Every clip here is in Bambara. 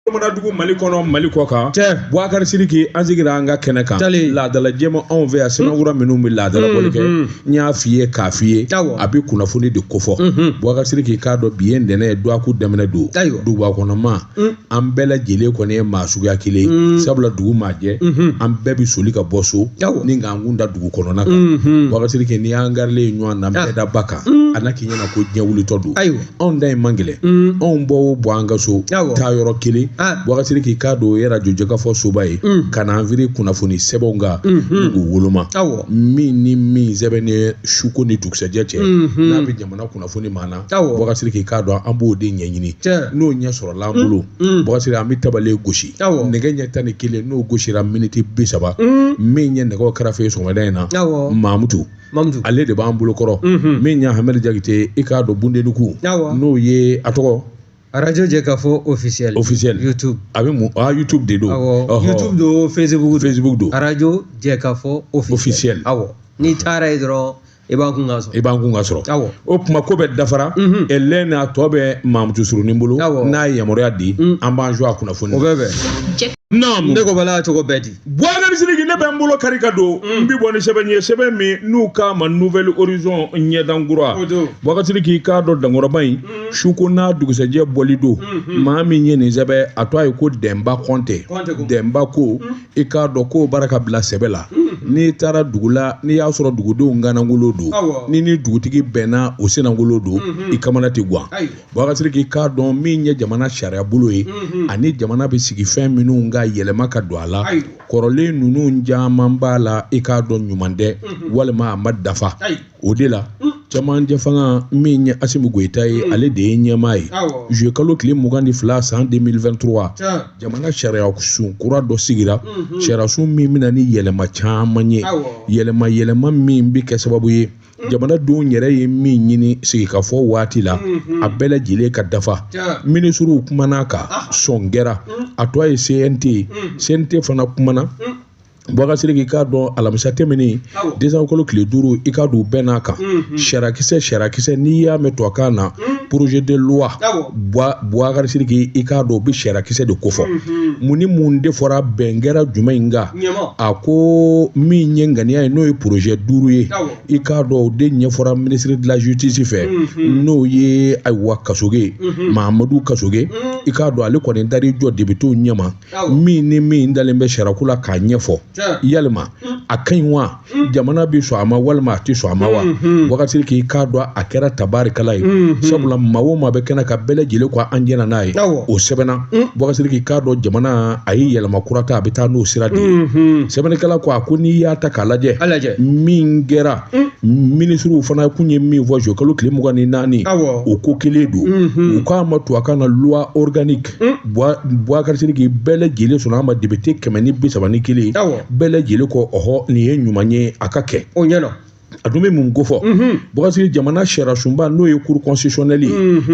Dugu Mali kɔnɔ Mali kɔ kan Boubacar Sidiki an sigira an ka kɛnɛ kan laadala jɛma anw fɛ yan sɛbɛnkura minnu bɛ laadala bɔli kɛ n y'a f'i ye k'a f'i ye a bɛ kunnafoni de kofɔ Boubacar Sidiki k'a dɔn bi ye ntɛnɛn ye duwaku daminɛ don duguba kɔnɔ maa an bɛɛ lajɛlen kɔni ye maa suguya kelen sabula dugu maa jɛ an bɛɛ bɛ soli ka bɔ so ni k'an kun da dugu kɔnɔna kan Boubacar Sidiki n'i y'an garilen ɲɔgɔn na bɛɛ da ba kan a na k'i ɲɛna ko diɲɛ wulitɔ don anw da in man gɛlɛn anw bɔ o bɔ an ka so taa yɔrɔ kelen Boubacar Sidiki k'a don ye radio jɛkafɔ soba ye ka na envirer kunnafoni sɛbɛnw kan u woloma min ni min sɛbɛnnen suko ni dugusɛjɛ cɛ n'a bɛ jamana kunnafoni maa na Boubacar Sidiki k'a dɔn an b'o de ɲɛɲini n'o ɲɛ sɔrɔla an bolo Boubacar Sidiki an bɛ tabale gosi nɛgɛ ɲɛ 11 n'o gosira miniti 30 min ɲɛ nɛgɛw kɛrɛfɛ sɔgɔmada in na Mamutu ale de b'an bolo kɔrɔ min ɲɛ Hamɛdi Jakite i k'a dɔn Bundenuku n'o ye a tɔgɔ Radio Jɛkafɔ officiel YouTube a bɛ mun YouTube de don YouTube do Facebook do Radio Jɛkafɔ officiel n'i taara ye dɔrɔn i b'an kun ka sɔrɔ o kuma ko bɛ dafara Elɛn n'a tɔ bɛ Mamutu Surunin bolo n'a ye yamaruya di an b'an joue a kunnafoni o bɛɛ Naam ne ko bala cogo bɛɛ di Boubacar Sidiki ne bɛ n bolo kari ka don n bi bɔ ni sɛbɛn ye sɛbɛn min n'u k'a ma Nouvelle Horizon ɲɛdankura Boubacar Sidiki k'a dɔn dankɔrɔba in suko n'a dugusɛjɛ bɔli don maa min ye nin sɛbɛn a to a ye ko Dɛnba Kɔnte Dɛnba ko i k'a dɔn k'o baara ka bila sɛbɛn la n'i taara dugu la n'i y'a sɔrɔ dugudenw ganagolo don ni dugutigi bɛnna o senangolo don i kamana tɛ guwan Boubacar Sidiki k'a dɔn min ye jamana sariya bolo ye ani jamana bɛ sigi fɛn minnu ka yɛlɛma ka don a la kɔrɔlen ninnu caman b'a la i k'a dɔn ɲuman tɛ walima a ma dafa o de la cɛmancɛ fanga min ye Asimu Goyita ye ale de ye ɲɛmaa ye juillet kalo tile 22 san 2023 jamana sariya sun kura dɔ sigira sariya sun min bɛna ni yɛlɛma caman ye yɛlɛma min bɛ kɛ sababu ye jamanadenw yɛrɛ ye min ɲini sigikafɔ waati la a bɛɛ lajɛlen ka dafa minisiriw kumana kan sɔn kɛra a tɔ ye CNT fana kumana Boubacar Sidiki k'a dɔn alamisa tɛmɛnen décembre kalo tile 5 i k'a dɔn bɛɛ n'a kan sarakisɛ n'i y'a mɛn tubabukan na projet de loi Boubacar Sidiki i k'a dɔn o bɛ sarakisɛ de kofɔ mun ni mun de fɔra bɛn kɛra jumɛn in kan a ko min ye ŋaniya ye n'o ye projet 5 ye i k'a dɔn o de ɲɛfɔra ministre de la justice fɛ n'o ye ayiwa Kasoge Mahamadu Kasoge i k'a dɔn ale kɔni dar'i jɔ député ɲɛma min ni min dalen bɛ sarako la k'a ɲɛfɔ yalima a ka ɲi wa jamana bɛ sɔn a ma walima a tɛ sɔn a ma wa Boubacar Sidiki k'a dɔn a kɛra tabarikala ye sabula maa o maa bɛ kɛnɛ ka bɛɛ lajɛlen ko an jɛna n'a ye o sɛbɛnna Boubacar Sidiki k'a dɔn jamana a ye yɛlɛma kura ta a bɛ taa n'o sira de ye sɛbɛnnikɛla ko a ko n'i y'a ta k'a lajɛ min kɛra minisiriw fana kun ye min fɔ juillet kalo tile 24 o ko kelen don u k'a ma tubabukan na loi organique Boubacar Sidiki bɛɛ lajɛlen sɔnna a ma député 131 bɛɛ lajɛlen ko ɔhɔ nin ye ɲuman ye a ka kɛ o ɲɛna a dun bɛ mun ko fɔ Boubacar Sidiki jamana sariya sunba n'o ye cour constitutionnelle ye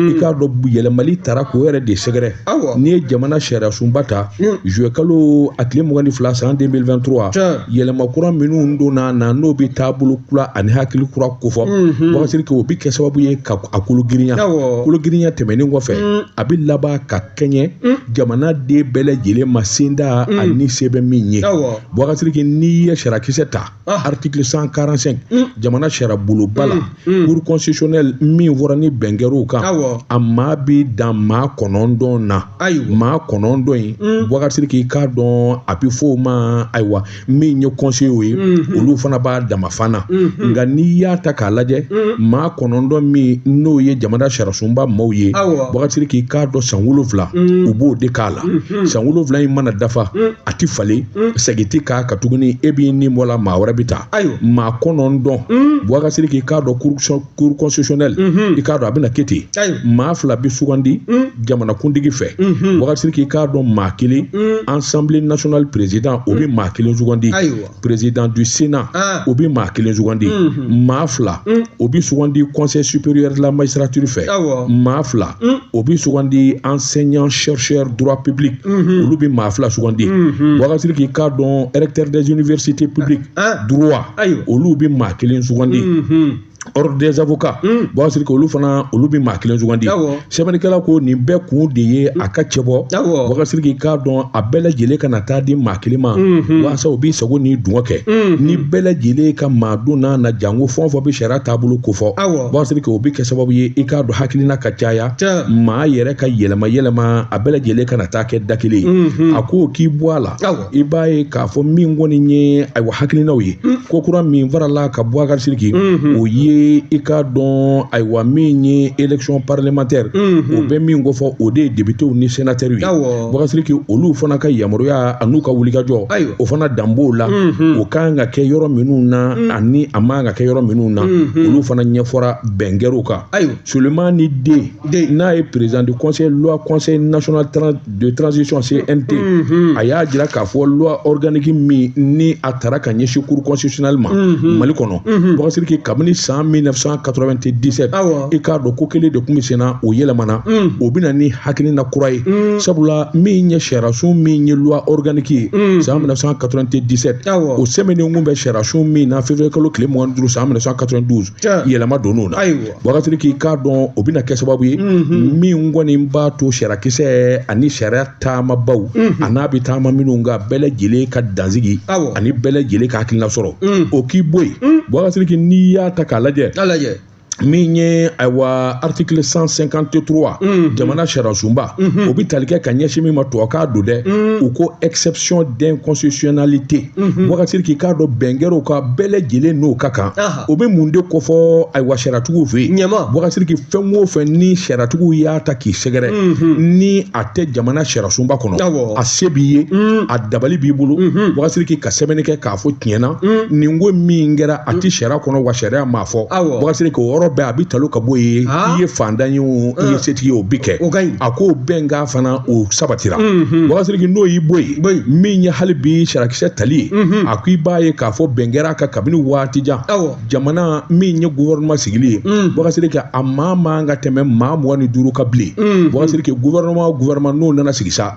i k'a dɔn yɛlɛmali taara k'o yɛrɛ de sɛgɛrɛ n'i ye jamana sariya sunba ta juillet kalo a tile 22 san 2023 yɛlɛma kura minnu donna na n'o bɛ taabolo kura ani hakili kura kofɔ Boubacar Sidiki o bɛ kɛ sababu ye ka a kologirinya tɛmɛnen kɔfɛ a bɛ laban ka kɛɲɛ jamanaden bɛɛ lajɛlen ma senda ani sɛbɛn min ye Boubacar Sidiki n'i ye sarakisɛ ta article 145 jamana sariya boloba la cour constitutionnelle min fɔra ni bɛnkɛr'u kan a maa bɛ dan maa 9 na maa 9 in Boubacar Sidiki k'a dɔn a bɛ fɔ o ma ayiwa min ye conseiller ye olu fana b'a dama fana nka n'i y'a ta k'a lajɛ maa 9 min n'o ye jamana sariya sunba maaw ye Boubacar Sidiki k'a dɔn san 7 u b'o de k'a la san 7 in mana dafa a tɛ falen segin tɛ k'a kan tuguni e b'i ni bɔ la maa wɛrɛ bɛ taa maa 9 Boubacar Sidiki k'a dɔn cour constitutionnelle i k'a dɔn a bɛna kɛ ten maa 2 bɛ sugandi jamanakuntigi fɛ Boubacar Sidiki k'a dɔn maa 1 Assemblée nationale président o bɛ maa 1 sugandi président du Sénat o bɛ maa 1 sugandi maa 2 o bɛ sugandi conseil supérieur de la magistrature fɛ maa 2 o bɛ sugandi enseignant chercheur droit public olu bɛ maa 2 sugandi Boubacar Sidiki k'a dɔn recteur des universités publiques droit olu bɛ maa 1 sugandi ordre des avocats bon c'est que olu fana olu bi ma kelen sugandi sɛbɛnnikɛla ko nin bɛɛ kun de ye a ka cɛbɔ wakasiriki k'a dɔn a bɛɛ lajɛlen ka na taa di maa kelen ma walasa u b'i sago ni dungɔ kɛ ni bɛɛ lajɛlen ka maa don n'a na jango fɛn o fɛn bɛ sariya taabolo kofɔ wakasiriki o bɛ kɛ sababu ye i k'a dɔn hakilina ka caya maa yɛrɛ ka yɛlɛma a bɛɛ lajɛlen ka na taa kɛ da kelen ye a ko k'i bɔ a la i b'a ye k'a fɔ min kɔni ye ayiwa hakilinaw ye ko kura min farala ka bɔ wakasiriki o ye i ka dɔn ayiwa min ye élection parlementaire o bɛ min kofɔ o de ye députés ni sénateurs ye wakasiriki olu fana ka yamaruya a n'u ka wulikajɔ o fana dan b'o la o kan ka kɛ yɔrɔ minnu na ani a man ka kɛ yɔrɔ minnu na olu fana ɲɛfɔra bɛnkɛr'u kan Sulemani ni den n'a ye président du conseil national de transition CNT a y'a jira k'a fɔ loi organique min ni a taara ka ɲɛsin cour constitutionnelle ma Mali kɔnɔ wakasiriki kabini san 1997 i k'a dɔn ko kelen de tun bɛ senna o yɛlɛmana o bɛna ni hakilina kura ye sabula min ye sariyasun min ye loi organique ye san 1997 o sɛbɛnnen kun bɛ sariyasun min na février kalo tile 25 san 1992 yɛlɛma donn'o na wakasiriki k'a dɔn o bɛna kɛ sababu ye min kɔni b'a to sariyakisɛ ani sariya taamabaw a n'a bɛ taama minnu kan bɛɛ lajɛlen ka dansigi ani bɛɛ lajɛlen ka hakilina sɔrɔ o k'i bɔ yen wakasiriki n'i y'a ta k'a lajɛ min ye ayiwa article 153 jamana sariyasunba o bɛ tali kɛ ka ɲɛsin min ma tubabukan don dɛ u ko exception d'inconstitutionnalité wakasiriki k'a dɔn bɛnkɛrɛw ka bɛɛ lajɛlen n'o ka kan o bɛ mun de kofɔ ayiwa sariyatigiw fɛ yen wakasiriki fɛn o fɛn ni sariyatigiw y'a ta k'i sɛgɛrɛ ni a tɛ jamana sariyasunba kɔnɔ a se b'i ye a dabali b'i bolo wakasiriki ka sɛbɛnni kɛ k'a fɔ tiɲɛna nin ko min kɛra a tɛ sariya kɔnɔ wa sariya m'a fɔ wakasiriki o yɔrɔ bɛɛ a bɛ talo ka bɔ ye i ye fantan ye o i ye setigi ye o bɛ kɛ a ko bɛn k'a fana o sabatira wakasiriki n'o y'i bɔ yen min ye hali bi sariyakisɛ tali ye a ko i b'a ye k'a fɔ bɛn kɛra ka kabini waati jan jamana min ye gouvernement sigili ye wakasiriki a maa man ka tɛmɛ maa 25 ka bilen wakasiriki gouvernement n'o nana sigi sa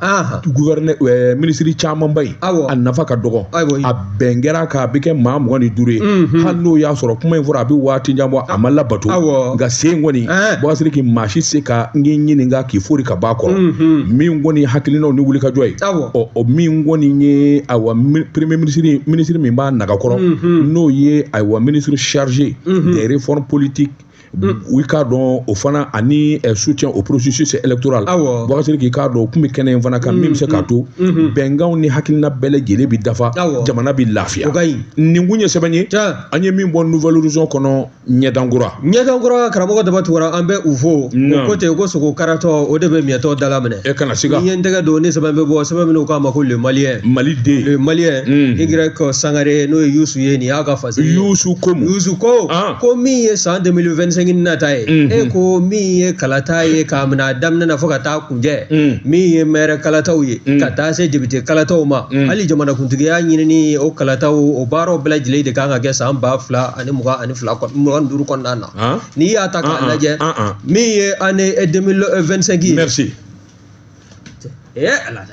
minisiri camanba in a nafa ka dɔgɔ a bɛn kɛra k'a bɛ kɛ maa 25 ye hali n'o y'a sɔrɔ kuma in fɔra a bɛ waati jan bɔ a ma labato nka sen kɔni wakasiriki maa si se ka n ɲininka k'i fori ka b'a kɔrɔ min kɔni hakilinaw ni wulikajɔ ye o min kɔni ye ayiwa premier ministre min b'a nagakɔrɔ n'o ye ayiwa ministre chargé des réformes politiques i k'a dɔn o fana ani soutien au processus électoral wakasiriki k'a dɔn o tun bɛ kɛnɛ in fana kan min bɛ se k'a to bɛnkanw ni hakilina bɛɛ lajɛlen bɛ dafa jamana bɛ lafiya nin kun ye sɛbɛn ye an ye min bɔ nouvelle horizon kɔnɔ ɲɛdankura karamɔgɔ daba tugura an bɛ u fo o ko ten ko sogo karatɔ o de bɛ miɲɛtɔ dala minɛ e kana siga ni ye n tɛgɛ don ni sɛbɛn bɛ bɔ sɛbɛn minnu k'a ma ko le malien maliden Y Sangare n'o ye Youssou ye nin y'a ka fasi Youssou ko min ye san 2025 nata ye e ko min ye kalata ye k'a minɛ daminɛ na fo ka taa kunjɛ min ye maire kalataw ye ka taa se député kalataw ma hali jamanakuntigiya ɲinini o kalataw o baaraw bɛɛ lajɛlen de kan ka kɛ san 2022 kɔnɔna na n'i y'a ta k'a lajɛ min ye année 2025 ye merci ala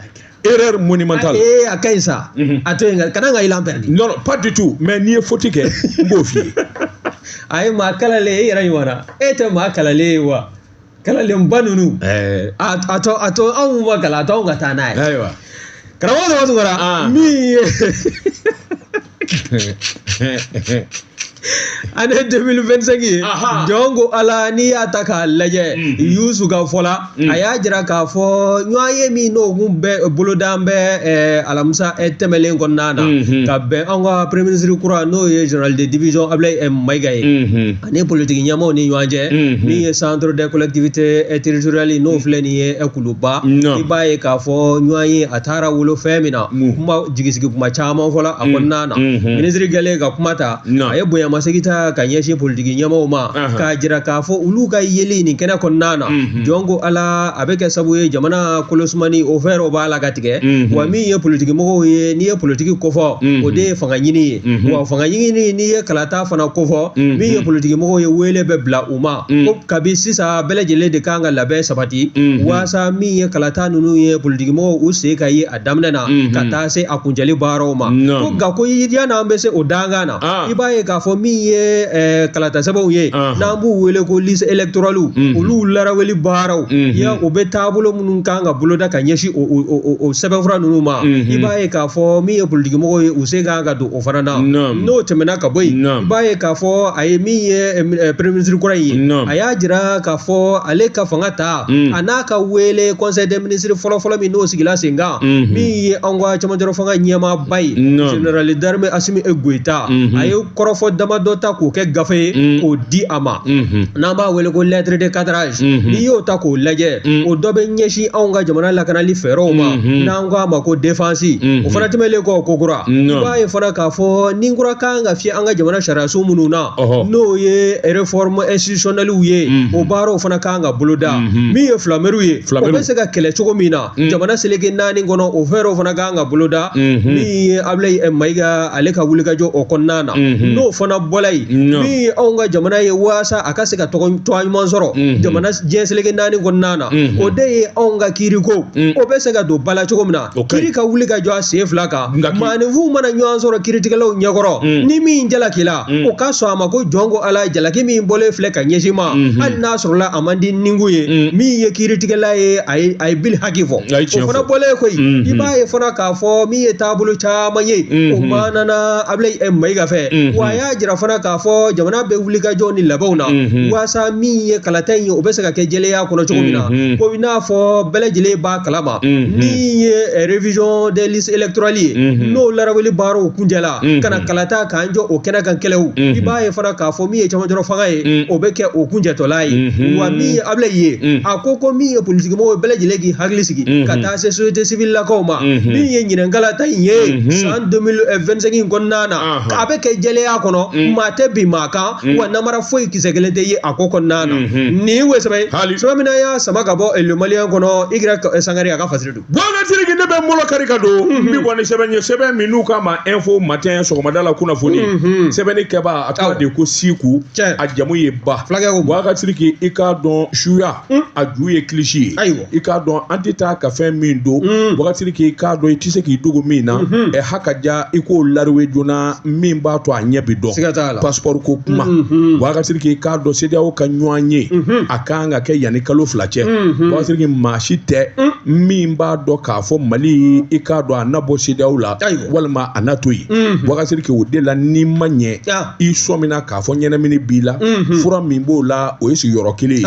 erreur monumentale a ka ɲi sa a to yen kana n ka ilan perdi non pas du tout mais n'i ye faute kɛ n b'o f'i ye a ye maa kalalen e yɛrɛ ɲuman e tɛ maa kalalen ye wa kalalenba ninnu a to anw ma kalan a to anw ka taa n'a ye ayiwa karamɔgɔ dama tugura min ye année 2025 ye jɔn ko ala n'i y'a ta k'a lajɛ Youssou ka fɔ la a y'a jira k'a fɔ ɲɔgɔn ye min n'o kun bɛ bolodan bɛ alamisa tɛmɛlen kɔnɔna na ka bɛn an ka premier ministre kura n'o ye général de division Ablaye Mayiga ye ani politiki ɲɛmaaw ni ɲɔgɔn cɛ min ye centre des collectivités territoriales n'o filɛ nin ye Kuluba i b'a ye k'a fɔ ɲɔgɔn ye a taara wolo fɛn min na kuma jigisigi kuma caman fɔla a kɔnɔna na ministre kɛlen ka kuma ta a ye bonya masigi ta ka ɲɛsin politiki ɲɛmaaw ma k'a jira k'a fɔ olu ka yeli nin kɛnɛ kɔnɔna na jɔn ko ala a bɛ kɛ sabu ye jamana kolosumani o fɛɛrɛw b'a la ka tigɛ wa min ye politiki mɔgɔw ye n'i ye politiki kofɔ o de ye fanga ɲini ye wa fanga ɲini n'i ye kalata fana kofɔ min ye politiki mɔgɔw ye wele bɛ bila u ma ko kabi sisan bɛɛ lajɛlen de kan ka labɛn sabati waasa min ye kalata ninnu ye politiki mɔgɔw u sen ka ye a daminɛ na ka taa se a kuncɛli baaraw ma ko nka ko yan'an bɛ se o dankan na i b'a ye k'a fɔ min ye kalata sababu ye n'an b'u wele ko liste électorale olu laraweli baaraw ya o bɛ taabolo minnu kan ka boloda ka ɲɛsin o sɛbɛnfura ninnu ma i b'a ye k'a fɔ min ye politikimɔgɔw ye u se kan ka don o fana na n'o tɛmɛna ka bɔ yen i b'a ye k'a fɔ a ye min ye premier ministre kura ye a y'a jira k'a fɔ ale ka fanga ta a n'a ka wele conseil des ministres fɔlɔfɔlɔ min n'o sigila sen kan min ye an ka cɛmancɛ fanga ɲɛmaaba ye général d'armée Assimi Goïta a ye kɔrɔfɔ damadɔ ta k'o kɛ gafe ye k'o di a ma n'an b'a wele ko lettre de cadrage n'i y'o ta k'o lajɛ o dɔ bɛ ɲɛsin anw ka jamana lakanali fɛɛrɛw ma n'an k'a ma ko défense o fana tɛmɛlen kɔ ko kura i b'a ye fana k'a fɔ ni kura kan ka fiyɛ an ka jamana sariyaso minnu na n'o ye réforme institutionnelle ye o baaraw fana kan ka boloda min ye filamɛriw ye o bɛ se ka kɛlɛ cogo min na jamana seleke 4 kɔnɔ o fɛɛrɛw fana kan ka boloda min ye Ablaye Mayiga ale ka wulikajɔ o kɔnɔna na n'o fana bɔla yen min ye anw ka jamana ye waasa a ka se ka tɔgɔ ɲuman sɔrɔ jamana diɲɛ seleke 4 kɔnɔna na o de ye anw ka kiiriko o bɛ se ka don bala cogo min na kiiri ka wuli ka jɔ a sen fila kan maaninfinw mana ɲɔgɔn sɔrɔ kiiritigɛlaw ɲɛkɔrɔ ni min jalakila o ka sɔn a ma ko jɔn ko ala jalaki min bɔlen filɛ ka ɲɛsin ma hali n'a sɔrɔla a man di ninku ye min ye kiiritigɛla ye a ye bil haki fɔ o fana bɔlen koyi i b'a ye fana k'a fɔ min ye taabolo caman ye o manana Ablaye Mayiga fɛ wa a y'a jira fana k'a fɔ jamana bɛ wuli ka jɔ ni labɛnw na waasa min ye kalata in ye o bɛ se ka kɛ jɛlenya kɔnɔ cogo min na ko i n'a fɔ bɛɛ lajɛlen b'a kalama min ye révision des listes électorales ye n'o laraweli baaraw kuncɛla ka na kalata k'an jɔ o kɛnɛ kan kɛlɛw i b'a ye fana k'a fɔ min ye cɛmancɛ fanga ye o bɛ kɛ o kuncɛtɔla ye wa min ye Ablaye ye a ko min ye politikimɔgɔw bɛɛ lajɛlen k'i hakili sigi ka taa se société civile lakaw ma min ye ɲinɛnkalata in ye san 2025 in kɔnɔna na a bɛ kɛ jɛlenya kɔnɔ maa tɛ bin maa kan wa namara foyi kisɛ kelen tɛ ye a ko kɔnɔna na nin ye sɛbɛn sɛbɛn min y'a sama ka bɔ le malien kɔnɔ Igira Sangare a ka fasiri don bɔngatiri ne bɛ molo kari ka don n bɛ bɔ ni sɛbɛn ye sɛbɛn min n'u k'a ma info matin sɔgɔmada la kunnafoni sɛbɛnni kɛba a tɔgɔ de ko Siku a jamu ye Ba bɔngatiri i k'a dɔn suya a ju ye kilisi ye i k'a dɔn an tɛ taa ka fɛn min don bɔngatiri i k'a dɔn i tɛ se k'i dogo min na hakaja i k'o lariwe joona min b'a to a ɲɛ bi dɔn passeport ko kuma bɔngatiri i k'a dɔn CEDEAO ka ɲɔgɔn ye a kan ka kɛ yanni kalo 2 cɛ bɔngatiri maa si tɛ min b'a dɔn k'a fɔ Mali i k'a dɔn a na bɔ CEDEAO la walima a na to yen bɔngatiri o de la n'i ma ɲɛ i sɔmina k'a fɔ ɲɛnamini b'i la fura min b'o la o ye sigiyɔrɔ kelen ye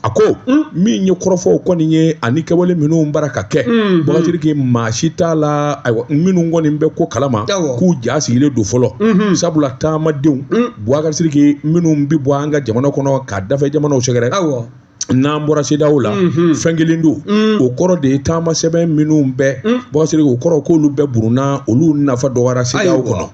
a ko min ye kɔrɔfɔw kɔni ye ani kɛwale minnu bara ka kɛ bɔngatiri maa si t'a la ayiwa minnu kɔni bɛ ko kalama k'u ja sigilen don fɔlɔ sabula taamadenw bɔngatiri minnu bɛ bɔ an ka jamana kɔnɔ ka dafɛ jamanaw sɛgɛrɛ n'an bɔra CEDEAO la fɛn kelen don o kɔrɔ de ye taama sɛbɛn minnu bɛɛ bɔngatiri o kɔrɔ k'olu bɛɛ burunna olu nafa dɔgɔyara CEDEAO kɔnɔ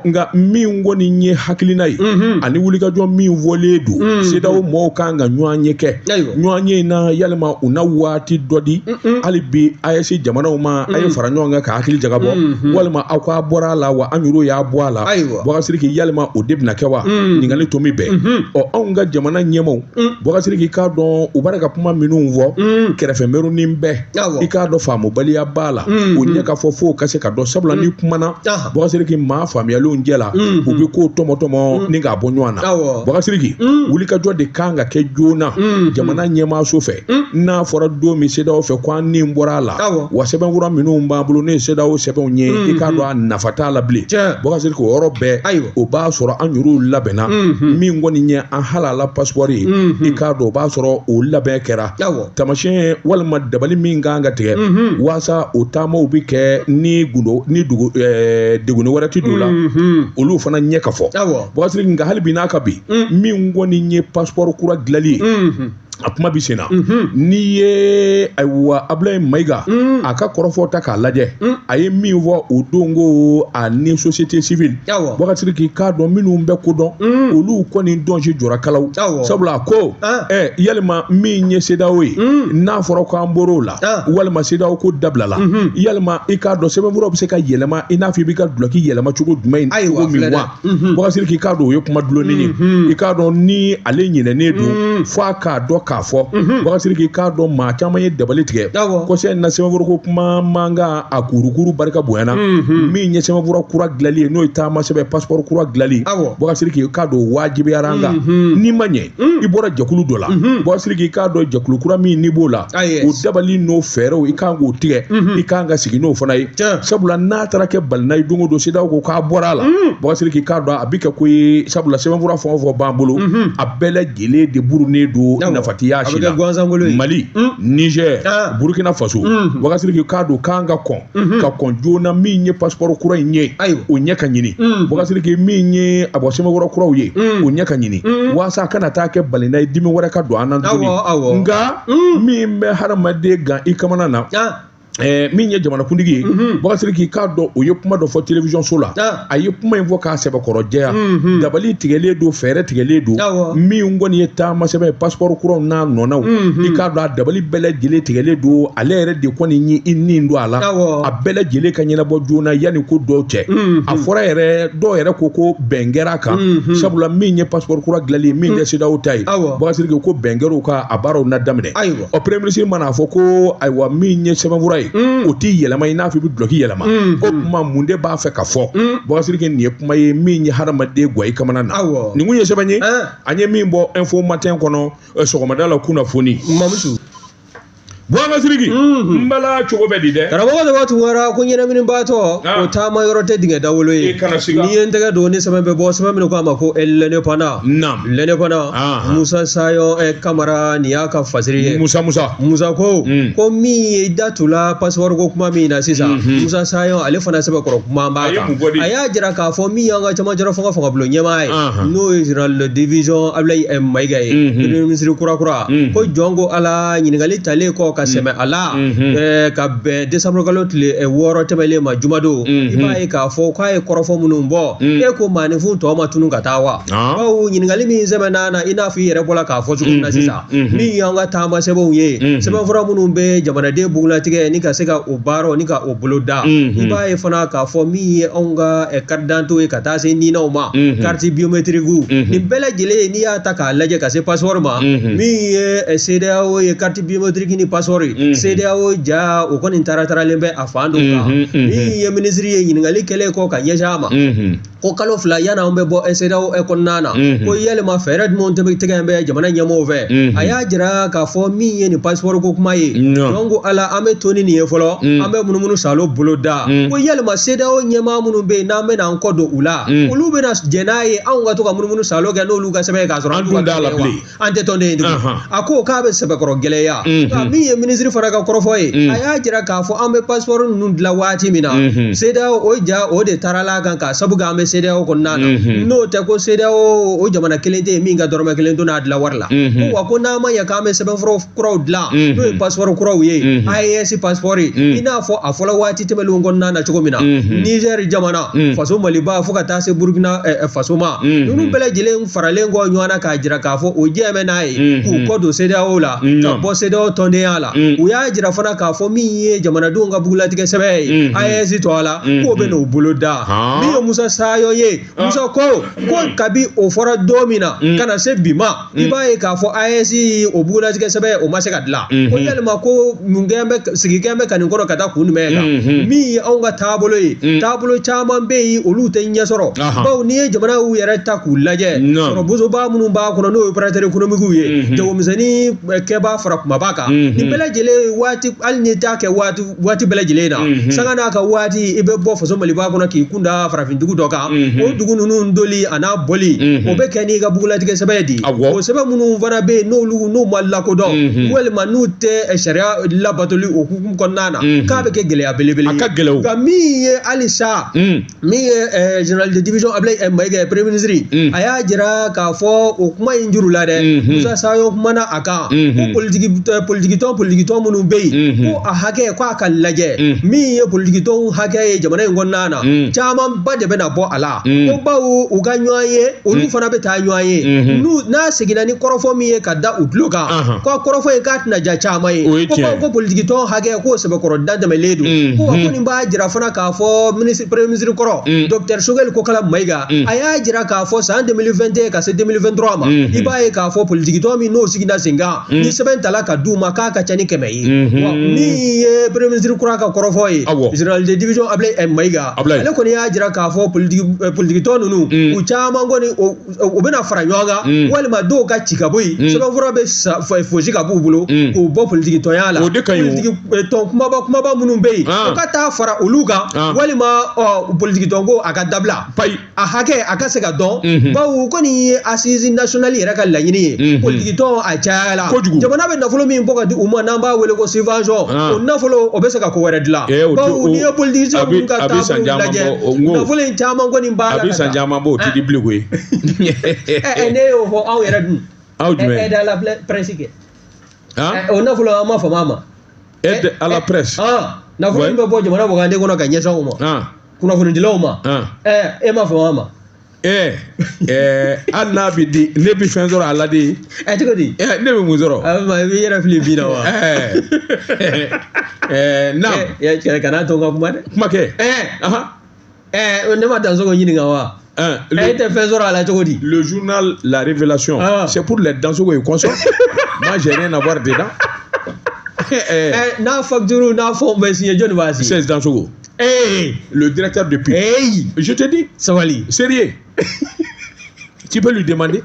nka min kɔni ye hakilina ye ani wulikajɔ min fɔlen don CEDEAO mɔgɔw kan ka ɲɔgɔn ye kɛ ɲɔgɔn ye na yalima u na waati dɔ di hali bi AES jamanaw ma a ye fara ɲɔgɔn kan ka hakili jagabɔ walima aw k'a bɔra a la wa an yɛrɛw y'a bɔ a la bɔngatiri yalima o de bɛna kɛ wa ɲininkali to min bɛɛ anw ka jamana ɲɛmaaw bɔngatiri k'a dɔn u b'a ka kuma minnu fɔ kɛrɛfɛmɛrunin bɛɛ i k'a dɔn faamubaliya b'a la o ɲɛ ka fɔ fo ka se ka dɔn sabula ni kumana bɔngatiri maa faamuyalenw jɛ la u bɛ ko tɔmɔtɔmɔ ni k'a bɔ ɲɔgɔn na bɔngatiri wulikajɔ de kan ka kɛ joona jamana ɲɛmaaso fɛ n'a fɔra don min CEDEAO fɛ ko an ni bɔra a la wa sɛbɛnfura minnu b'an bolo ne ye CEDEAO sɛbɛnw ye i k'a dɔn a nafa t'a la bilen bɔngatiri o yɔrɔ bɛɛ o b'a sɔrɔ an yɛrɛw labɛnna min kɔni ye an halala passeport ye i k'a dɔn o b'a sɔrɔ o labɛn kɛra tamasiyɛn walima dabali min kan ka tigɛ waasa o taamaw bi kɛ ni deguni wɛrɛ ti don la olu fana ɲɛ ka fɔ bɔngatiri nka hali bi n'a ka bi min kɔni ye passeport kura dilanli ye a kuma bi sen na n'i ye ayiwa Ablaye Mayiga a ka kɔrɔfɔ ta k'a lajɛ a ye min fɔ o don ko a ni société civile bɔngatiri k'a dɔn minnu bɛ ko dɔn olu kɔni dɔnsi jɔra kalaw sabula a ko yalima min ye CEDEAO ye n'a fɔra k'an bɔr'o la walima CEDEAO ko dabilala yalima i k'a dɔn sɛbɛnfuraw bɛ se ka yɛlɛma i n'a fɔ i bɛ ka duloki yɛlɛma cogo jumɛn cogo min wa bɔngatiri k'a dɔn o ye kuma dulonni ye i k'a dɔn ni ale ɲinɛnen don f'a k'a dɔn k'a fɔ wakasiri k'i k'a dɔn maa caman ye dabali tigɛ kɔsɛ na sɛbɛnfura ko kuma man kan a kurukuru barika bonyana min ye sɛbɛnfura kura dilanli ye n'o ye taama sɛbɛn passeport kura dilanli wakasiri k'i k'a dɔn wajibiyara an kan n'i ma ɲɛ i bɔra jɛkulu dɔ la wakasiri k'i k'a dɔn jɛkulu kura min n'i b'o la o dabali n'o fɛɛrɛw i kan k'o tigɛ i kan ka sigi n'o fana ye sabula n'a taara kɛ balina ye don o don sidaw ko k'a bɔra a la wakasiri k'i k'a dɔn a bɛ kɛ ko ye sabula sɛbɛnfura fɛn o fɛn b'an bolo a bɛɛ lajɛlen de burunen don nafatiya si la Mali Niger Burkina Faso wakasiri k'i k'a dɔn k'an ka kɔn joona min ye passeport kura in ye o ɲɛ ka ɲini wakasiri k'i min ye a bɔ sɛbɛnfura kuraw ye o ɲɛ ka ɲini walasa a kana taa kɛ balina ye dimi wɛrɛ ka don an na tuguni nka min bɛ hadamaden gan i kamana na min ye jamanakuntigi ye wakasiri k'i k'a dɔn o ye kuma dɔ fɔ télévision so la a ye kuma in fɔ k'a sɛbɛkɔrɔjɛya dabali tigɛlen don fɛɛrɛ tigɛlen don min kɔni ye taama sɛbɛn passeport kuraw n'a nɔnaw i k'a dɔn a dabali bɛɛ lajɛlen tigɛlen don ale yɛrɛ de kɔni ye i nin don a la a bɛɛ lajɛlen ka ɲɛnabɔ joona yanni ko dɔw cɛ a fɔra yɛrɛ dɔw yɛrɛ ko bɛn kɛra kan sabula min ye passeport kura dilanli min tɛ CEDEAO ta ye wakasiri k'i ko bɛn kɛr'o kan a baaraw na daminɛ o premier ministre mana fɔ ko ayiwa min ye sɛbɛnfura ye o t'i yɛlɛma i n'a fɔ i bɛ duloki yɛlɛma o kuma mun de b'a fɛ ka fɔ wakasiri k'i nin ye kuma ye min ye hadamaden guwa i kamana na nin kun ye sɛbɛn ye an ye min bɔ info matin kɔnɔ sɔgɔmada la kunnafoni wakasiri n bala cogo bɛ di dɛ karamɔgɔ de b'a tungara ko ɲɛnamini baatɔ o taama yɔrɔ tɛ dingɛ dawolo ye n'i ye n tɛgɛ don ni sɛbɛn bɛ bɔ sɛbɛn min ko a ma ko l'indépendant Musa Sayo Kamara nin y'a ka fasiri ye Musa ko min ye da tula passeport ko kuma min na sisan Musa Sayo ale fana sɛbɛkɔrɔ kuma b'a kan a y'a jira k'a fɔ min y'an ka camancɛla fanga bulon ɲɛmaa ye n'o ye général de division Ablaye Mayiga ye premier ministre kura ko jɔn ko ala ɲininkali talen kɔ ka sɛmɛ a la ka bɛn décembre kalo tile 6 tɛmɛlen ma jumadon i b'a ye k'a fɔ k'a ye kɔrɔfɔ minnu bɔ e ko maanifin tɔ ma tunun ka taa wa bawo ɲininkali min sɛbɛnna na i n'a fɔ i yɛrɛ bɔra k'a fɔ cogo min na sisan min y'an ka taama sɛbɛnw ye sɛbɛnfura minnu bɛ jamanaden bugulatigɛ ni ka se ka o baaraw ni ka o bolo da i b'a ye fana k'a fɔ min ye anw ka carte d'identité ye ka taa se ninaw ma carte biométrique nin bɛɛ lajɛlen n'i y'a ta k'a lajɛ ka se passeport ma min ye CEDEAO ye carte biométrique ni passeport CEDEAO ja o kɔni taaralen bɛ a fan dɔ kan min ye ministre ye ɲininkali kɛlen kɔ ka ɲɛsin a ma ko kalo 2 yanni anw bɛ bɔ CEDEAO kɔnɔna na ko yalima fɛɛrɛ jumɛn tɛgɛ bɛ jamana ɲɛmɔgɔw fɛ a y'a jira k'a fɔ min ye nin passeport ko kuma ye donc ko ala an bɛ to ni nin ye fɔlɔ an bɛ munumunu salo bolo da ko yalima CEDEAO ɲɛmaa minnu bɛ yen n'an bɛna an kɔ don u la olu bɛna jɛn n'a ye anw ka to ka munumunu salo kɛ n'olu ka sɛbɛn k'a sɔrɔ an t'u ka kɛlɛ an tɛ tɔn den a ko k'a bɛ sɛbɛkɔrɔ gɛlɛya min ye ministre fana ka kɔrɔfɔ ye a y'a jira k'a fɔ an bɛ passeport ninnu dilan waati min na CEDEAO o ja o de taarala kan ka sabu kɛ an bɛ CEDEAO kɔnɔna na n'o tɛ ko CEDEAO o jamana kelen tɛ yen min ka dɔrɔmɛ kelen to n'a dilan wari la wa ko n'an ma ɲɛ k'an bɛ sɛbɛnfura kuraw dilan n'o ye passeport kuraw ye AES passeport i n'a fɔ a fɔlɔ waati tɛmɛnlenw kɔnɔna na cogo min na Niger jamana faso Maliba fo ka taa se Burkina Faso ma ninnu bɛɛ lajɛlen faralen kɔ ɲɔgɔn na k'a jira k'a fɔ o jɛ mɛn n'a ye k'u kɔ don CEDEAO la ka bɔ CEDEAO tɔndenya la u y'a jira fana k'a fɔ min ye jamanadenw ka bugulatigɛ sɛbɛn ye AES to a la k'o bɛ n'o bolo da min ye Musa Sayo ye Musa ko kabi o fɔra don min na ka na se bi ma i b'a ye k'a fɔ AES o bugulatigɛ sɛbɛn o ma se ka dilan ko yalima ko sigikɛn bɛ ka nin kɔrɔ ka taa kun jumɛn kan min ye anw ka taabolo ye taabolo caman bɛ yen olu tɛ ɲɛ sɔrɔ bawo n'i ye jamanaw yɛrɛ ta k'u lajɛ sɔrɔ bosoba minnu b'a kɔnɔ n'o ye opérateur économique ye jagomisɛnnin kɛbaa fara kumaba kan nin bɛɛ lajɛlen waati hali n'i t'a kɛ waati bɛɛ lajɛlen na sanga n'a ka waati i bɛ bɔ faso Maliba kɔnɔ k'i kun da farafindugu dɔ kan o dugu ninnu doli a n'a bɔli o bɛ kɛ n'i ka bugulatigɛ sɛbɛn di o sɛbɛn minnu fana bɛ yen n'u ma lakodɔn walima n'u tɛ sariya labatoli o hukumu kɔnɔna na k'a bɛ kɛ gɛlɛya belebele ye nka min ye halisa min ye général de division Ablaye Mayiga premier ministre a y'a jira k'a fɔ o kuma in juru la dɛ Musa Sayo kumana a kan ko politique tɔn politique tɔn minnu bɛ yen ko a hakɛ ko a ka lajɛ min ye politique tɔn hakɛ ye jamana in kɔnɔna na camanba de bɛna bɔ a la ko bawo u ka ɲɔgɔn ye olu fana bɛ taa ɲɔgɔn ye n'a seginna ni kɔrɔfɔ min ye ka da u tulo kan ko kɔrɔfɔ ye k'a tɛna ja caman ye ko politique tɔn hakɛ k'o sɛbɛkɔrɔ da tɛmɛlen don ko nin b'a jira fana k'a fɔ premier ministre kɔrɔ Dr Choguel Kokala Mayiga a y'a jira k'a fɔ san 2021 ka se 2023 ma i b'a ye k'a fɔ politique tɔn min n'o sigida sen kan ni sɛbɛn tala ka d'u ma k'a ka ca ni 100 ye min ye premier ministre kura ka kɔrɔfɔ ye général de division Ablaye Mayiga ale kɔni y'a jira k'a fɔ politique tɔn ninnu u caman kɔni u bɛna fara ɲɔgɔn kan walima dɔw ka ci ka bɔ yen sɛbɛnfura bɛ fosi ka b'u bolo k'u bɔ politique tɔnya la politique tɔn kumaba minnu bɛ yen u ka taa fara olu kan walima politique tɔn ko a ka dabila a hakɛ a ka se ka dɔn bawo kɔni ye assise nationale yɛrɛ ka laɲini ye politique tɔn a cayala jamana bɛ nafolo min bɔ ka di u ma n'an b'a wele ko subvention o nafolo o bɛ se ka ko wɛrɛ dilan bawo n'i ye politicien minnu ka taabolo lajɛ nafolo in caman kɔni b'a la ka taa a bɛ san caman bɔ o tɛ di bilen koyi ne y'o fɔ aw yɛrɛ dun aide à la presse kɛ o nafolo an ma fama a ma aide à la presse nafolo min bɛ bɔ jamana wagande kɔnɔ ka ɲɛsin aw ma kunnafonidilaw ma e ma fama a ma hali n'a bɛ di ne bɛ fɛn sɔrɔ a la de cogo di ne bɛ mun sɔrɔ i bɛ yɛrɛ fili bin na wa cɛ kana to n ka kuma dɛ kuma kɛ ne ma dansogo ɲininka wa e tɛ fɛn sɔrɔ a la cogo di le journal La Révélation c'est pour les dansogo et consorts moi j'ai rien à voir dedans n'a facture n'a fɔ bɛ signé jɔnni b'a signé 16 dansogo le directeur de pub je te dis Sabali sérieux tu peux lui demander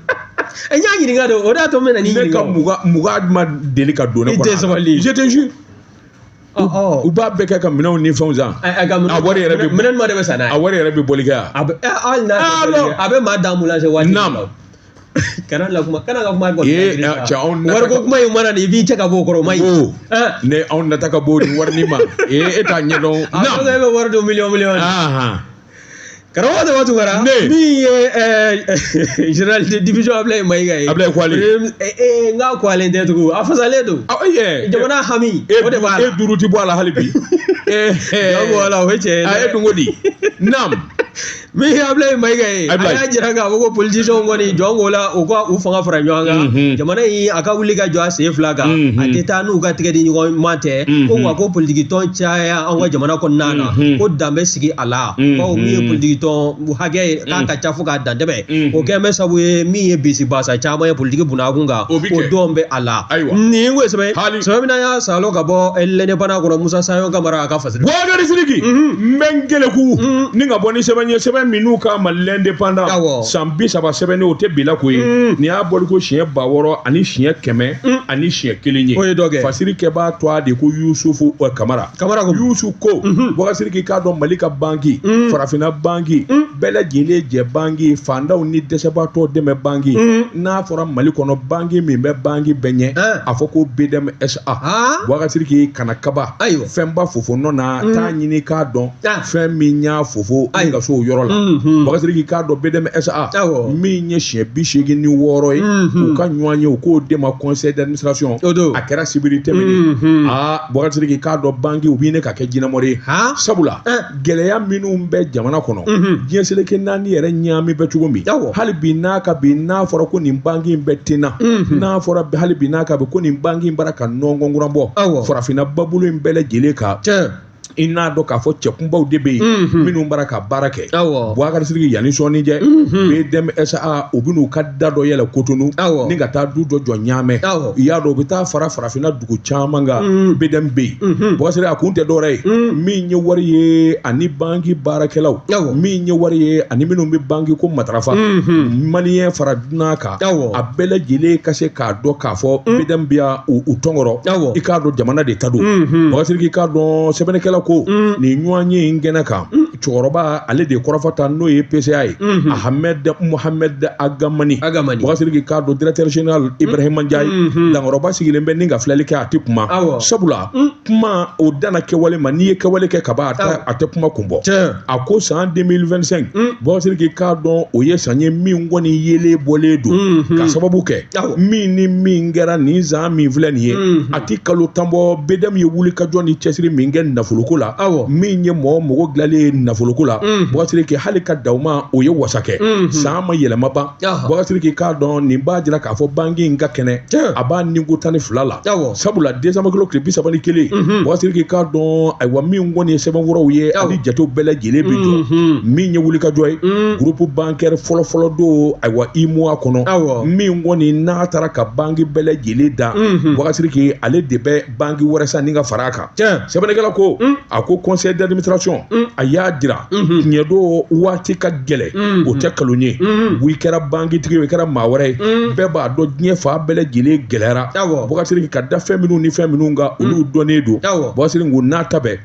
n y'a ɲininka de o de y'a to n bɛna n'i ɲininka ne ka muga ma deli ka don ne kɔnɔ je te jure u b'a bɛɛ kɛ ka minɛnw ni fɛnw san a wari yɛrɛ bɛ minɛn ma de bɛ san n'a ye a wari yɛrɛ bɛ boli kɛ yan a bɛ maa dan mula se waati kana la kuma kana ka kuma wari ko kuma in mana ni i b'i cɛ ka bɔ o kɔrɔ o ma ɲi ne anw nata ka bɔ nin wari ni ma e t'a ɲɛdɔn a ko e bɛ wari don miliyɔn karamɔgɔ de waati wara min ye général de division Ablaye Mayiga ye Ablaye Kwale n ka kwalen tɛ tugun a fasalen don jamana hami o de b'a la e duuru ti bɔ a la hali bi wala o ye tiɲɛ ye a ye dunko di naam min ye Ablaye Mayiga ye a y'a jira k'a fɔ ko politicien kɔni jɔn ko la u ka u fanga fara ɲɔgɔn kan jamana in a ka wuli ka jɔ a sen fila kan a tɛ taa n'u ka tigɛ di ɲɔgɔn ma tɛ ko wa ko politique tɔn caya an ka jamana kɔnɔna na ko dan bɛ sigi a la bawo min ye politique tɔn hakɛ ye k'a ka ca fo k'a dan tɛmɛ o kɛn bɛ sabu ye min ye bisi basa caman ye politique bunakun kan o don bɛ a la nin ko sɛbɛ sɛbɛ min y'a salo ka bɔ l'indépendant kɔrɔ Musa Sayo Kamara a ka fasiri Boubacar Sidiki n bɛ n gɛlɛku ni ka bɔ ni sɛbɛn ye sɛbɛn minnu k'a ma l'indépendant san 30 sɛbɛnnen o tɛ bila ko ye ni y'a bɔli ko siɲɛ 600 ani siɲɛ 100 ani siɲɛ 1 ye o ye dɔ kɛ fasiri kɛ b'a to a de ko Yusufu Kamara ko Yusufu ko Boubacar Sidiki k'a dɔn Mali ka banki farafinna banki bɛɛ lajɛlen jɛ banki fandaw ni dɛsɛbaatɔ dɛmɛ banki n'a fɔra Mali kɔnɔ banki min bɛ banki bɛɛ ɲɛ a fɔ ko BDMSA Boubacar Sidiki kana kaba fɛnba fofo nɔ na t'a ɲini k'a dɔn fɛn min y'a fofo an ka so o yɔrɔ la Boubacar Sidiki k'a dɔn BDMSA min ye siɲɛ 86 ye u ka ɲɔgɔn ye u k'o de ma conseil d'administration a kɛra sibiri tɛmɛnen Boubacar Sidiki k'a dɔn banki u b'i ne ka kɛ jinɛmɔri ye sabula gɛlɛya minnu bɛ jamana kɔnɔ diɲɛ seleke naani yɛrɛ ɲaami bɛ cogo min hali bi n'a ka bi n'a fɔra ko nin banki in bɛ tenna n'a fɔra hali bi n'a ka bi ko nin banki in bara ka nɔngɔnkura bɔ farafinna babulu in bɛɛ lajɛlen kan i n'a dɔn k'a fɔ cɛkunbaw de bɛ yen minnu bara ka baara kɛ Boubacar Sidiki yanni sɔɔni cɛ BDMSA u bɛn'u ka da dɔ yɛlɛ Kotonu ni ka taa du dɔ jɔ Ɲaamɛ i y'a dɔn u bɛ taa fara farafinna dugu caman kan BDM bɛ yen Boubacar Sidiki a kun tɛ dɔwɛrɛ ye min ye wari ye ani banki baarakɛlaw min ye wari ye ani minnu bɛ banki ko matarafa maliyɛn fara dunan kan a bɛɛ lajɛlen ka se k'a dɔn k'a fɔ BDM bɛ u tɔnkɔrɔ i k'a dɔn jamana de ta don Boubacar Sidiki k'a dɔn sɛbɛnnikɛla ko nin ɲɔgɔn ye in gɛnɛ kan cɔkɔrɔba ale de kɔrɔfɔta n'o ye PCA ye Ahmed Mohamed Agamani Bougazelli k'a dɔn directeur général Ibrahima Ndiaye dankɔrɔba sigilen bɛ ni ka filɛli kɛ a tɛ kuma sabula kuma o danna kɛwale ma n'i ye kɛwale kɛ ka ban a tɛ kuma kun bɔ a ko san 2025 Bougazelli k'a dɔn o ye san ye min kɔni yelen bɔlen don ka sababu kɛ min ni min kɛra nin zan min filɛ nin ye a ti kalo tan bɔ BDM ye wuli ka jɔ ni cɛsiri min kɛ nafoloko la min ye mɔgɔ dilanlen nafoloko la Bougazelli hali ka daw ma o ye wasakɛ san ma yɛlɛma ban Bougazelli k'a dɔn nin b'a jira k'a fɔ banque in ka kɛnɛ a b'a ninko 12 la sabula décembre kilo tile 31 Bougazelli k'a dɔn ayiwa min kɔni ye sɛbɛnfuraw ye ani jatew bɛɛ lajɛlen bi jɔ min ye wuli ka jɔ ye groupe bancaire fɔlɔfɔlɔ don ayiwa IMOA kɔnɔ min kɔni n'a taara ka banque bɛɛ lajɛlen da Bougazelli ale de bɛ banque wɛrɛ san ni ka fara a kan sɛbɛnnikɛla ko a ko conseil d'administration a y'a dira tiɲɛ don waati ka gɛlɛ o tɛ kalon ye i kɛra banque tigi ye i kɛra maa wɛrɛ ye bɛɛ b'a dɔn diɲɛ fa bɛɛ lajɛlen gɛlɛyara Bougazelli ka da fɛn minnu ni fɛn minnu kan olu dɔnnen don Bougazelli ko n'a ta bɛɛ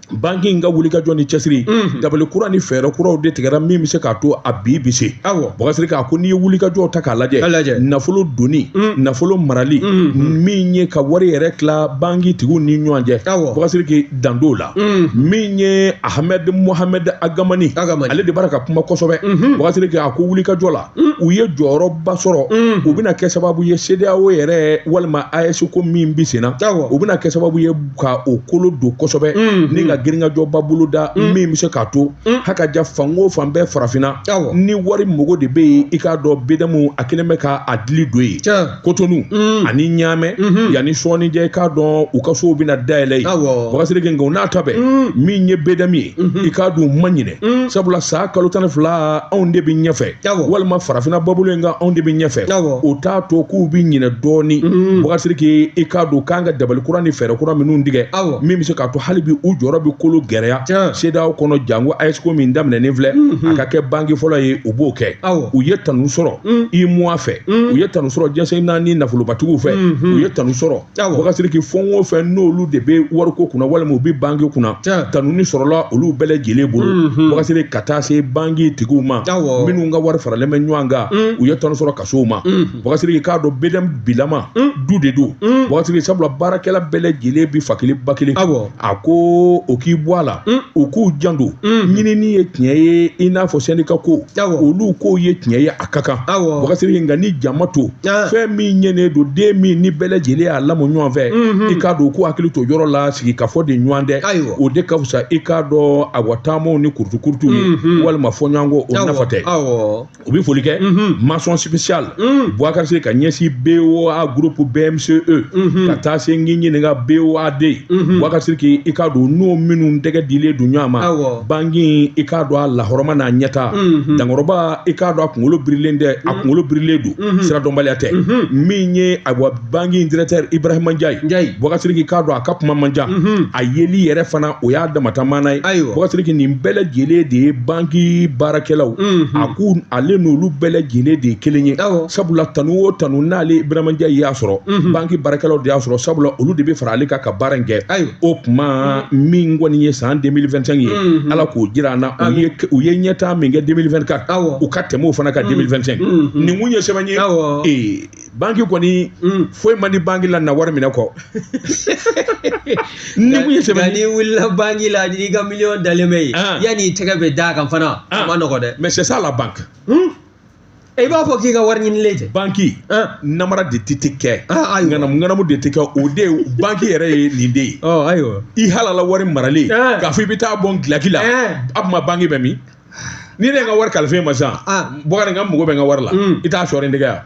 banque in ka wuli ka jɔ ni cɛsiri dabali kura ni fɛɛrɛ kuraw de tigɛra min bɛ se k'a to a bi se Bougazelli k'a ko n'i ye wuli ka jɔ ta k'a lajɛ nafolo donni nafolo marali min ye ka wari yɛrɛ tila banque tigiw ni ɲɔgɔn cɛ Bougazelli dan t'o la min ye Ahmed Mohamed Agamani ale de b'a ka kuma kosɛbɛ Bougazelli k'a ko wuli ka jɔ la u ye jɔyɔrɔba sɔrɔ u bɛna kɛ sababu ye CEDEAO yɛrɛ walima AES ko min bi senna u bɛna kɛ sababu ye ka o kolo don kosɛbɛ ni ka giringajɔba bolo da min bɛ se k'a to hakaja fan o fan bɛɛ farafinna ni wari mago de bɛ yen i k'a dɔn BDM a kelen bɛ k'a dili don ye Cotonou ani Niamey yanni sɔɔnijɛ k'a dɔn u ka sow bɛna dayɛlɛ yen Bougazelli nka o n'a ta bɛɛ min ye BDM ye i k'a dɔn u ma ɲinɛ sabula sa kalo 12 anw de bɛ ɲɛfɛ walima farafinna babolo in kan anw de bɛ ɲɛfɛ o t'a to k'u bɛ ɲinɛ dɔɔni Bougazelli i k'a dɔn k'an ka dabali kura ni fɛɛrɛ kura minnu tigɛ min bɛ se k'a to hali bi u jɔyɔrɔ bɛ kolo gɛrɛya CEDEAO kɔnɔ jango AES ko min daminɛnen filɛ a ka kɛ banque fɔlɔ ye u b'o kɛ u ye tanu sɔrɔ IMOA fɛ u ye tanu sɔrɔ jɛnsɛn naani nafolobatigiw fɛ u ye tanu sɔrɔ Bougazelli fɛn o fɛn n'olu de bɛ wariko kunna walima u bɛ banque kunna tanuni sɔrɔla olu bɛɛ lajɛlen bolo Bougazelli ka taa se banque tigiw ma minnu ka wari faralen bɛ ɲɔgɔn kan u ye tanu sɔrɔ kasow ma Bougazelli k'a dɔn BDM bilama du de don Bougazelli sabula baarakɛla bɛɛ lajɛlen bi fa kelen ba kelen a ko o k'i bɔ a la u k'u janto ɲinini ye tiɲɛ ye i n'a fɔ syndicat ko olu k'o ye tiɲɛ ye a ka kan Bougazelli nka ni jama to fɛn min ɲɛnen don den min ni bɛɛ lajɛlen y'a lamɔ ɲɔgɔn fɛ i k'a dɔn k'u hakili to yɔrɔ la sigi ka fɔ de ɲɔgɔn dɛ o de ka fisa i k'a dɔn a taamaw ni kurutukurutuw ye walima fɔɲɔgɔnkɔ o nafa tɛ u bɛ foli kɛ mention spéciale Bougazelli ka ɲɛsin BOA groupe BMCE ka taa se n ɲininka BOAD Bougazelli i k'a dɔn n'o minnu tɛgɛ dilen don ɲɔgɔn ma banque i k'a dɔn a lahɔrɔma n'a ɲɛta dankɔrɔba i k'a dɔn a kunkolo birilen tɛ a kunkolo birilen don siradɔnbaliya tɛ min ye banque in directeur Ibrahima Ndiaye Bougazelli k'a dɔn a ka kuma man ca a yeli yɛrɛ fana o y'a damatamaana ye Bougazelli nin bɛɛ lajɛlen de ye banque baarakɛlaw a ko ale n'olu bɛɛ lajɛlen de ye kelen ye sabula tanu o tanu n'ale Ibrahima Ndiaye y'a sɔrɔ banque baarakɛlaw de y'a sɔrɔ sabula olu de bɛ fara ale kan ka baara in kɛ o kuma min kɔni ye san 2025 ye ala k'o jira an na u ye ɲɛtaa min kɛ 2024 u ka tɛmɛ o fana ka 2025 nin kun ye sɛbɛn ye banque kɔni foyi man di banque la na wari minɛ kɔ nin kun ye sɛbɛn ye ni wulila banque la n'i ka miliyɔn dalen bɛ yen yanni i tɛgɛ bɛ d'a kan fana a ma nɔgɔ dɛ mais c'est ça la banque i b'a fɔ k'i ka wari ɲinilen tɛ banque namara de tɛ kɛ ŋanamu de tɛ kɛ o de banque yɛrɛ ye nin de ye i halala wari maralen k'a fɔ i bɛ taa bɔ gilaki la a tuma banque bɛ min ni ne ka wari kalifa ma sisan Bougazelli ka mago bɛ n ka wari la i t'a sɔrɔ nin tɛgɛ yan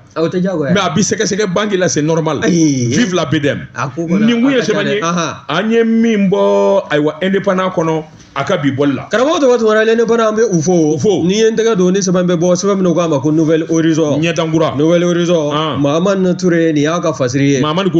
mais a bi sɛgɛsɛgɛ banque la c'est normal vive la BDM nin kun ye sɛbɛn ye an ye min bɔ ayiwa indépendant kɔnɔ a ka bi bɔli la karamɔgɔ tɔgɔ tuma indépendant an bɛ u fo n'i ye n tɛgɛ don ni sɛbɛn bɛ bɔ sɛbɛn min k'a ma ko nouvelle horizon ɲɛtankura nouvelle horizon Mahamani Touré nin y'a ka fasiri ye Mahamani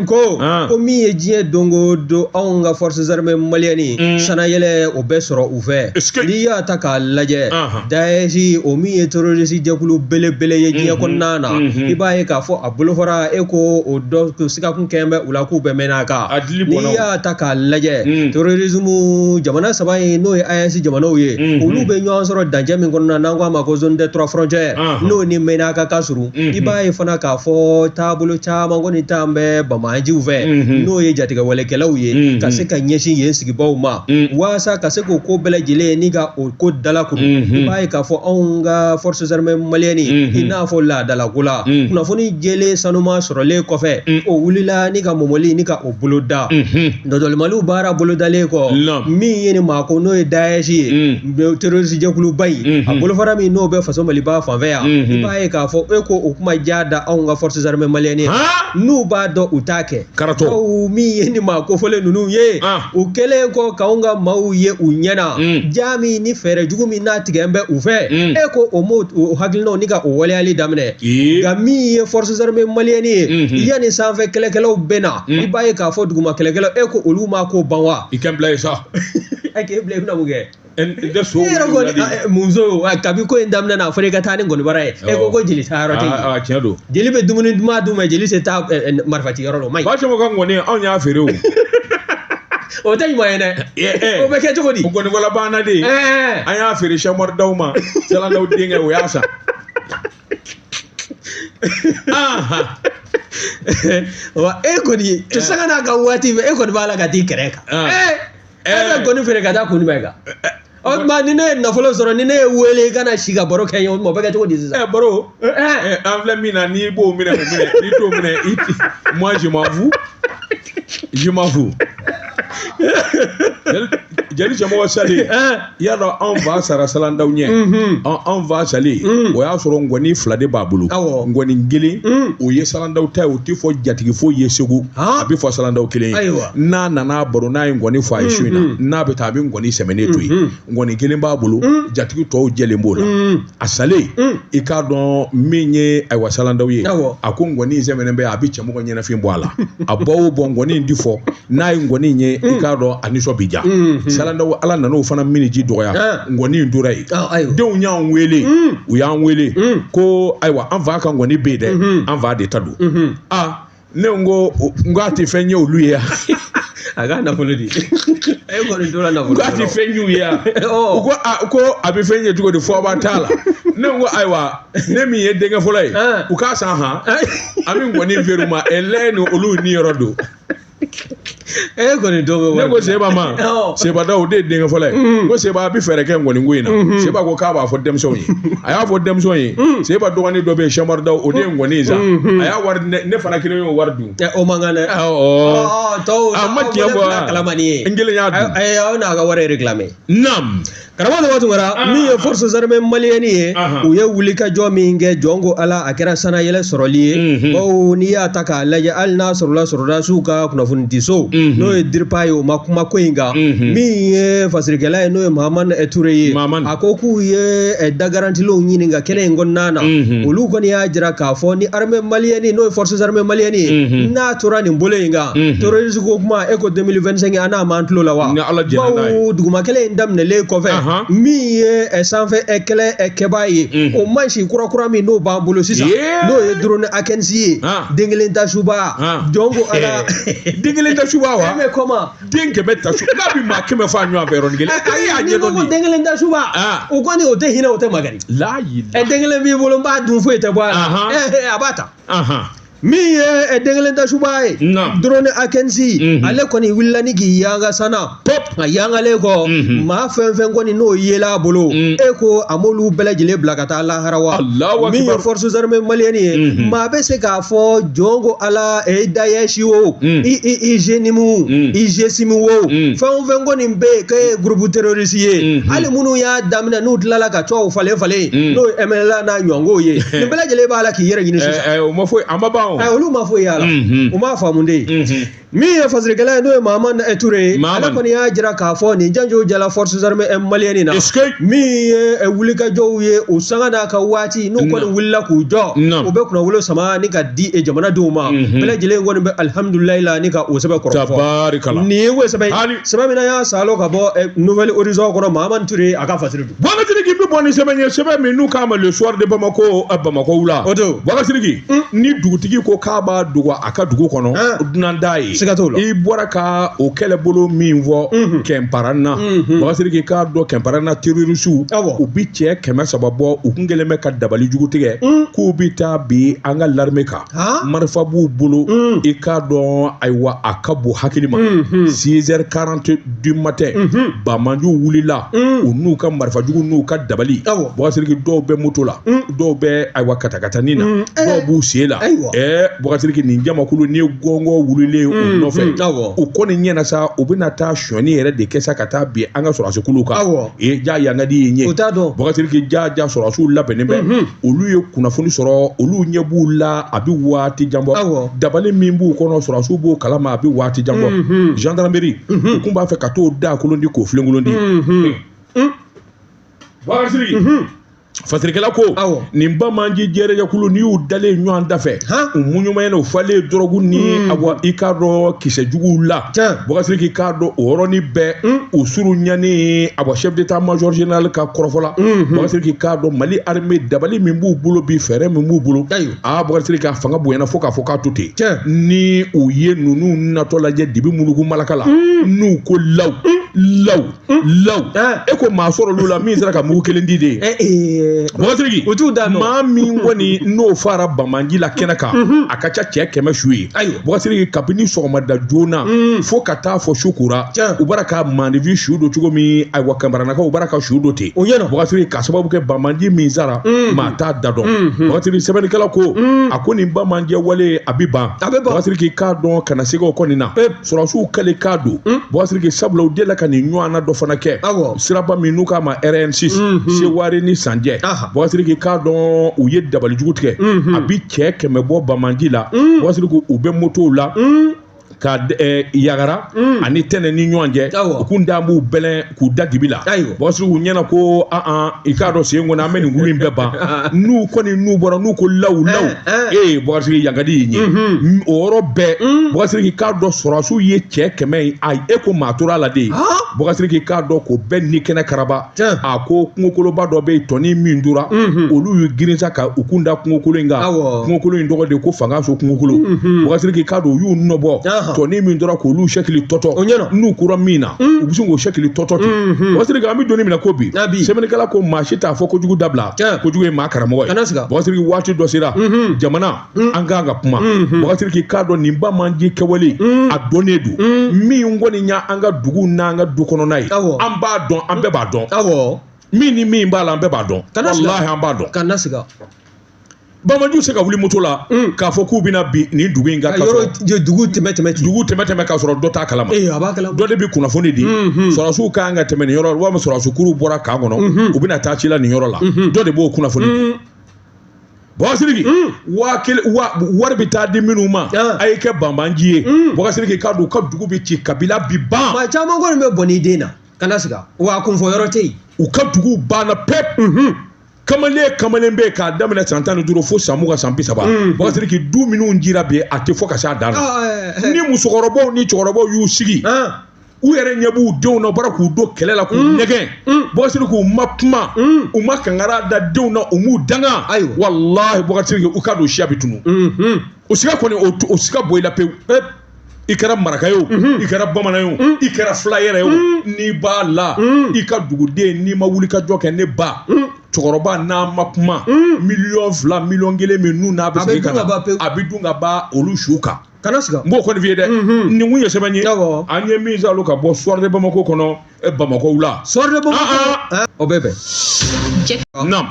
ko min ye diɲɛ don o don anw ka forces armées maliennes sanayɛlɛ o bɛ sɔrɔ u fɛ n'i y'a ta k'a lajɛ Daesh o min ye terroriste jɛkulu belebele ye diɲɛ kɔnɔna na i b'a ye k'a fɔ a bolofara e ko o dɔ sigakun kɛn bɛ u la k'u bɛɛ mɛnna a kan n'i y'a ta k'a lajɛ terrorisme jamana saba ye n'o ye AES jamanaw ye olu bɛ ɲɔgɔn sɔrɔ dancɛ min kɔnɔna n'an ko a ma ko zone des 3 frontières n'o ni mɛnna ka ka surun i b'a ye fana k'a fɔ taabolo caman kɔni t'an bɛ bamajiw fɛ n'o ye jatigɛwalekɛlaw ye ka se ka ɲɛsin yen sigibaw ma waasa ka se k'o ko bɛɛ lajɛlen ni ka o ko dalakuru i b'a ye k'a fɔ anw ka forces armées maliennes i n'a fɔ laadalako la kunnafoni jɛlen sanuma sɔrɔlen kɔfɛ o wulila ni ka mɔmɔli ni ka o bolo da dɔdɔlimaliw baara bolodalen kɔ min ye ni maa ko n'o ye Daesh ye terroriste jɛkuluba in a bolofara min n'o bɛ faso Maliba fanfɛ yan i b'a ye k'a fɔ e ko o kuma ja da anw ka forces armées maliennes n'u b'a dɔn u t'a kɛ aw min ye ni maa kofɔlen ninnu ye u kɛlen kɔ k'anw ka maaw ye u ɲɛna ja min ni fɛɛrɛ jugu min n'a tigɛ bɛ u fɛ e ko o hakilinaw ni ka o waleyali daminɛ nka min ye forces armées maliennes ye yanni sanfɛ kɛlɛkɛlaw bɛ na i b'a ye k'a fɔ duguma kɛlɛkɛlaw e ko olu ma ko ban wa i kan bila ye sa k'e bila i bɛna mun kɛ muso kabi ko in daminɛ na fɔra i ka taa ni ngɔnibara ye e ko jeli taa yɔrɔ tɛ yen tiɲɛ don jeli bɛ dumuni duman dun mɛ jeli se taa marifati yɔrɔ la o ma ɲi b'a sɔrɔ ka ngɔni anw y'a feere o o tɛ ɲuman ye dɛ o bɛ kɛ cogo di ngɔnibɔla banna de an y'a feere sɛmɔri daw ma salandaw denkɛ o y'a san wa e kɔni to sanga n'a ka waati e kɔni b'a la ka t'i kɛrɛ kan e bɛ gɔni feere ka taa kunibɛ kan o tuma ni ne ye nafolo sɔrɔ ni ne ye wele ka na si ka baro kɛ ɲɔgɔn ma o bɛ kɛ cogo di sisan baro an filɛ min na n'i b'o minɛ n'i t'o minɛ moi je m'en fous jeli cɛmɔgɔ sali y'a dɔn anw fa sara salandaw ɲɛ anw fa sali o y'a sɔrɔ ngɔni 2 de b'a bolo ngɔni 1 o ye salandaw ta ye o tɛ fɔ jatigi foyi ye Segu a bɛ fɔ salandaw kelen ye n'a nana baro n'a ye ngɔni fɔ a ye su in na n'a bɛ taa a bɛ ngɔni sɛmɛnen to yen ngɔni 1 b'a bolo jatigi tɔw jɛlen b'o la a salen i k'a dɔn min ye ayiwa salandaw ye a ko ngɔni sɛmɛnen bɛ a bɛ cɛmɔgɔ ɲɛnafin bɔ a la a bɔ o bɔ ngɔni in di fɔ n'a ye ngɔni in ye i k'a dɔn a nisɔn bɛ ja salandaw ala nana o fana miniji dɔgɔya ngɔni in tora yen denw y'an wele u y'an wele ko ayiwa an fa ka ngɔni bɛ yen dɛ an fa de ta don ne ko n k'a tɛ fɛn ye olu ye yan a ka nafolo di e kɔni tora nafolo k'a tɛ fɛn ye u ye yan u ko a bɛ fɛn ye cogo di fɔba t'a la ne ko ayiwa ne min ye denkɛ fɔlɔ ye u k'a san an bɛ ngɔni feere u ma ɛlɛ ni olu ni yɔrɔ don e kɔni dɔ bɛ wari ne ko Seba ma Seba da o de ye denkɛ fɔlɔ ye ko Seba a bɛ fɛɛrɛ kɛ ngɔni ko in na Seba ko k'a b'a fɔ denmisɛnw ye a y'a fɔ denmisɛnw ye Seba dɔgɔnin dɔ bɛ yen Sɛmari Dawu o de ye ngɔni in san a y'a wari ne fana kelen y'o wari dun o man kan dɛ tɔw a ma tiɲɛ fɔ kalamani ye n kelen y'a dun aw n'a ka wari réclamé naam karamɔgɔ Dɔgɔtun Wara min ye forces armées maliennes ye u ye wulikajɔ min kɛ jɔn ko Ala a kɛra sanayɛlɛ sɔrɔli ye bawo n'i y'a ta k'a lajɛ hali n'a sɔrɔla sɔrɔdasiw ka kunnafoni di so n'o ye DIRPA ye o ma kuma ko in kan min ye fasirikɛla ye n'o ye Mahamani Ture ye a ko k'u ye da garantilenw ɲini ka kɛnɛ in kɔnɔna na olu kɔni y'a jira k'a fɔ ni armée malienne n'o ye forces armées maliennes ye n'a tora nin bolo in kan terroriste ko kuma e ko 2025 an n'a m'an tulo la wa bawo duguma kɛlɛ in daminɛlen kɔfɛ min ye sanfɛ kɛlɛ kɛbaa ye o mansi kura min n'o b'an bolo sisan n'o ye drone Akensi ye den kelen ta suba jɔn ko Ala den kelen ta suba wa mais comment den kɛmɛ ta suba n'a bɛ maa kɛmɛ fɔ a ɲɔgɔn fɛ yɔrɔnin kelen a y'a ɲɛdɔn ni den kelen ta suba o kɔni o tɛ hinɛ o tɛ magari den kelen b'i bolo n b'a dun foyi tɛ bɔ a la a b'a ta min ye den kelen ta suba ye drone Akensi ale kɔni wulila ni k'i yanga sana a yangalen kɔ maa fɛn fɛn kɔni n'o yela a bolo e ko a m'olu bɛɛ lajɛlen bila ka taa lahara wa min ye forces armées maliennes ye maa bɛ se k'a fɔ jɔn ko Ala Daesh o IGNIM IGSIM o fɛn o fɛn kɔni bɛ yen k'e ye groupe terroriste ye hali minnu y'a daminɛ n'u tilala ka cɔw falen n'o ye MNLA n'a ɲɔgɔnkow ye nin bɛɛ lajɛlen b'a la k'i yɛrɛ ɲini sisan o ma foyi a ma ban olu ma foyi y'a la u m'a faamu de min ye fasirikɛla ye n'o ye Mahamani Ture ye ale kɔni y'a jira k'a fɔ nin janjo jala forces armées maliennes na min ye wulikajɔw ye o sanga n'a ka waati n'u kɔni wulila k'u jɔ u bɛ kunnawolo sama ni ka di jamanadenw ma bɛɛ lajɛlen kɔni bɛ alihamudulilayi la ni ka o sɛbɛn kɔrɔfɔ nin ye o sɛbɛn min y'a salo ka bɔ Nouvelle Horizon kɔnɔ Mahamani Ture a ka fasiri don Boubacar bɛ bɔ ni sɛbɛn ye sɛbɛn min n'u k'a ma le soir de Bamako Bamako la Boubacar ni dugutigi ji ko k'a b'a dogo a ka dugu kɔnɔ dunan t'a ye i bɔra ka o kɛlɛbolo min fɔ Kɛnparanna Bakasiriki k'a dɔn Kɛnparanna terrorisiw u bi cɛ 300 bɔ u kun kɛlen bɛ ka dabali jugu tigɛ k'u bi taa bi an ka l'armée kan marifa b'u bolo i k'a dɔn ayiwa a ka bon hakili ma 6h40 du matin Bamanju wulila u n'u ka marifa jugu n'u ka dabali Bakasiriki dɔw bɛ moto la dɔw bɛ ayiwa katakatanin na dɔw b'u sen la Bakasiriki nin jamakulu ni gɔngɔ wulilen u nɔfɛ u kɔni ɲɛna sa u bɛna taa sɔni yɛrɛ de kɛ sa ka taa bi an ka sɔrɔsikulu kan ja yangadi ye ɲɛ Bakasiriki ja sɔrɔsiw labɛnnen bɛ olu ye kunnafoni sɔrɔ olu ɲɛ b'u la a bɛ waati jan bɔ dabali min b'u kɔnɔ sɔrɔsiw b'o kalama a bɛ waati jan bɔ gendarmerie u kun b'a fɛ ka t'o da kolon di k'o filenkolon di Bakasiriki fasirikɛla ko nin Bamanji jɛrɛjɛkulu ni y'u dalen ɲɔgɔn dafɛ u muɲumayɛna u falen dɔrɔgu ni awa i k'a dɔn kisɛ juguw la Bakasiriki k'a dɔn o yɔrɔnin bɛɛ u suru ɲani awa chef d'état major général ka kɔrɔfɔla Bakasiriki k'a dɔn Mali armée dabali min b'u bolo bi fɛɛrɛ min b'u bolo Bakasiriki a fanga bonyana fo k'a fɔ k'a to ten ni u ye ninnu natɔ lajɛ dibi munugu malaka la n'u ko law e ko maa sɔrɔ olu la min sera ka mugu kelen di de Bakasiriki maa min kɔni n'o fara Bamanji la kɛnɛ kan a ka ca cɛ 100 su ye Bakasiriki kabini sɔgɔmada joona fo ka taa fɔ su kora u b'a ka mandefin su don cogo min ayiwa Kɛnparannakaw u b'a ka su don ten Bakasiriki ka sababu kɛ Bamanji min sara maa t'a da dɔn Bakasiriki sɛbɛnnikɛla ko a ko nin Bamanjɛ wale a bɛ ban Bakasiriki k'a dɔn kana segaw kɔni na sɔrɔsiw kɛlen k'a don Bakasiriki sabula u delila ka nin ɲɔgɔnna dɔ fana kɛ siraba min n'u k'a ma RN6 Seware ni Sanjɛ Bakasiriki k'a dɔn u ye dabali jugu tigɛ a bi cɛ 100 bɔ Bamanji la Bakasiriki u bɛ motow la ka yagara ani tɛnɛ ni ɲɔgɔn cɛ u kun da b'u bɛlɛn k'u da dibi la Bakasiriki u ɲɛna ko i k'a dɔn sen kɔnɔ an bɛ nin wulu in bɛɛ ban n'u kɔni n'u bɔra n'u ko law Bakasiriki yangadi y'i ɲɛ o yɔrɔ bɛɛ Bakasiriki k'a dɔn sɔrɔsiw ye cɛ 100 in e ko maa tora la de Bakasiriki k'a dɔn ko bɛɛ ni kɛnɛ karaba a ko kungokoloba dɔ bɛ yen tɔni min tora olu y'u girinsa ka u kun da kungokolo in kan kungokolo in tɔgɔ de ko Fangaso kungokolo Bakasiriki k'a dɔn u y'u nɔbɔ tɔni min tora k'olu sɛkili tɔtɔ n'u kura min na u bɛ se k'o sɛkili tɔtɔ ten Bakasiriki an bɛ donni minɛ ko bi sɛbɛnnikɛla ko maa si t'a fɔ kojugu dabila kojugu ye maa karamɔgɔ ye Bakasiriki waati dɔ sera jamana an kan ka kuma Bakasiriki k'a dɔn nin Bamanji kɛwale a dɔnnen don min kɔni y' an ka dugu n'an ka du kɔnɔna ye an b'a dɔn an bɛɛ b'a dɔn min ni min b'a la an bɛɛ b'a dɔn walahi an b'a dɔn Bamanju se ka wuli moto la k'a fɔ k'u bɛna bi nin dugu in kan dugu tɛmɛ k'a sɔrɔ dɔ t'a kalama dɔ de bɛ kunnafoni di sɔrɔsiw kan ka tɛmɛ nin yɔrɔ la walima sɔrɔsikuru bɔra kan kɔnɔ u bɛna taa ci la nin yɔrɔ la dɔ de b'o kunnafoni di Bakasiriki wari bɛ taa di minnu ma a ye kɛ Bamanji ye Bakasiriki k'a dɔn u ka dugu bɛ ci kabila bi ban maa caman kɔni bɛ bɔ n'i den na kana siga wa kunfɔ yɔrɔ tɛ yen u ka dugu banna pep kamalen bɛ k'a daminɛ san 15 fo san 20 san 30 Bakasiriki du minnu jira bi a tɛ fɔ ka s'a dan na ni musokɔrɔbaw ni cɛkɔrɔbaw y'u sigi u yɛrɛ ɲɛ b'u denw na u bɔra k'u don kɛlɛ la k'u nɛgɛn Bakasiriki u ma kuma u ma kangara da denw na u m'u danga walahi Bakasiriki u ka don siya bɛ tunu o siga kɔni o siga bɔ i la pewu i kɛra maraka ye o i kɛra bamanan ye o i kɛra fila yɛrɛ ye o n'i b'a la i ka duguden n'i ma wuli ka jɔ kɛ ne ba cɛkɔrɔba n'a ma kuma 2 miliyɔn 1 min n'u n'a bɛ segin ka na a bɛ dun ka ban olu su kan kana siga n b'o kɔni f'i ye dɛ nin kun ye sɛbɛn ye an ye min salo ka bɔ Soir de Bamako kɔnɔ Bamako la Soir de Bamako o bɛ bɛn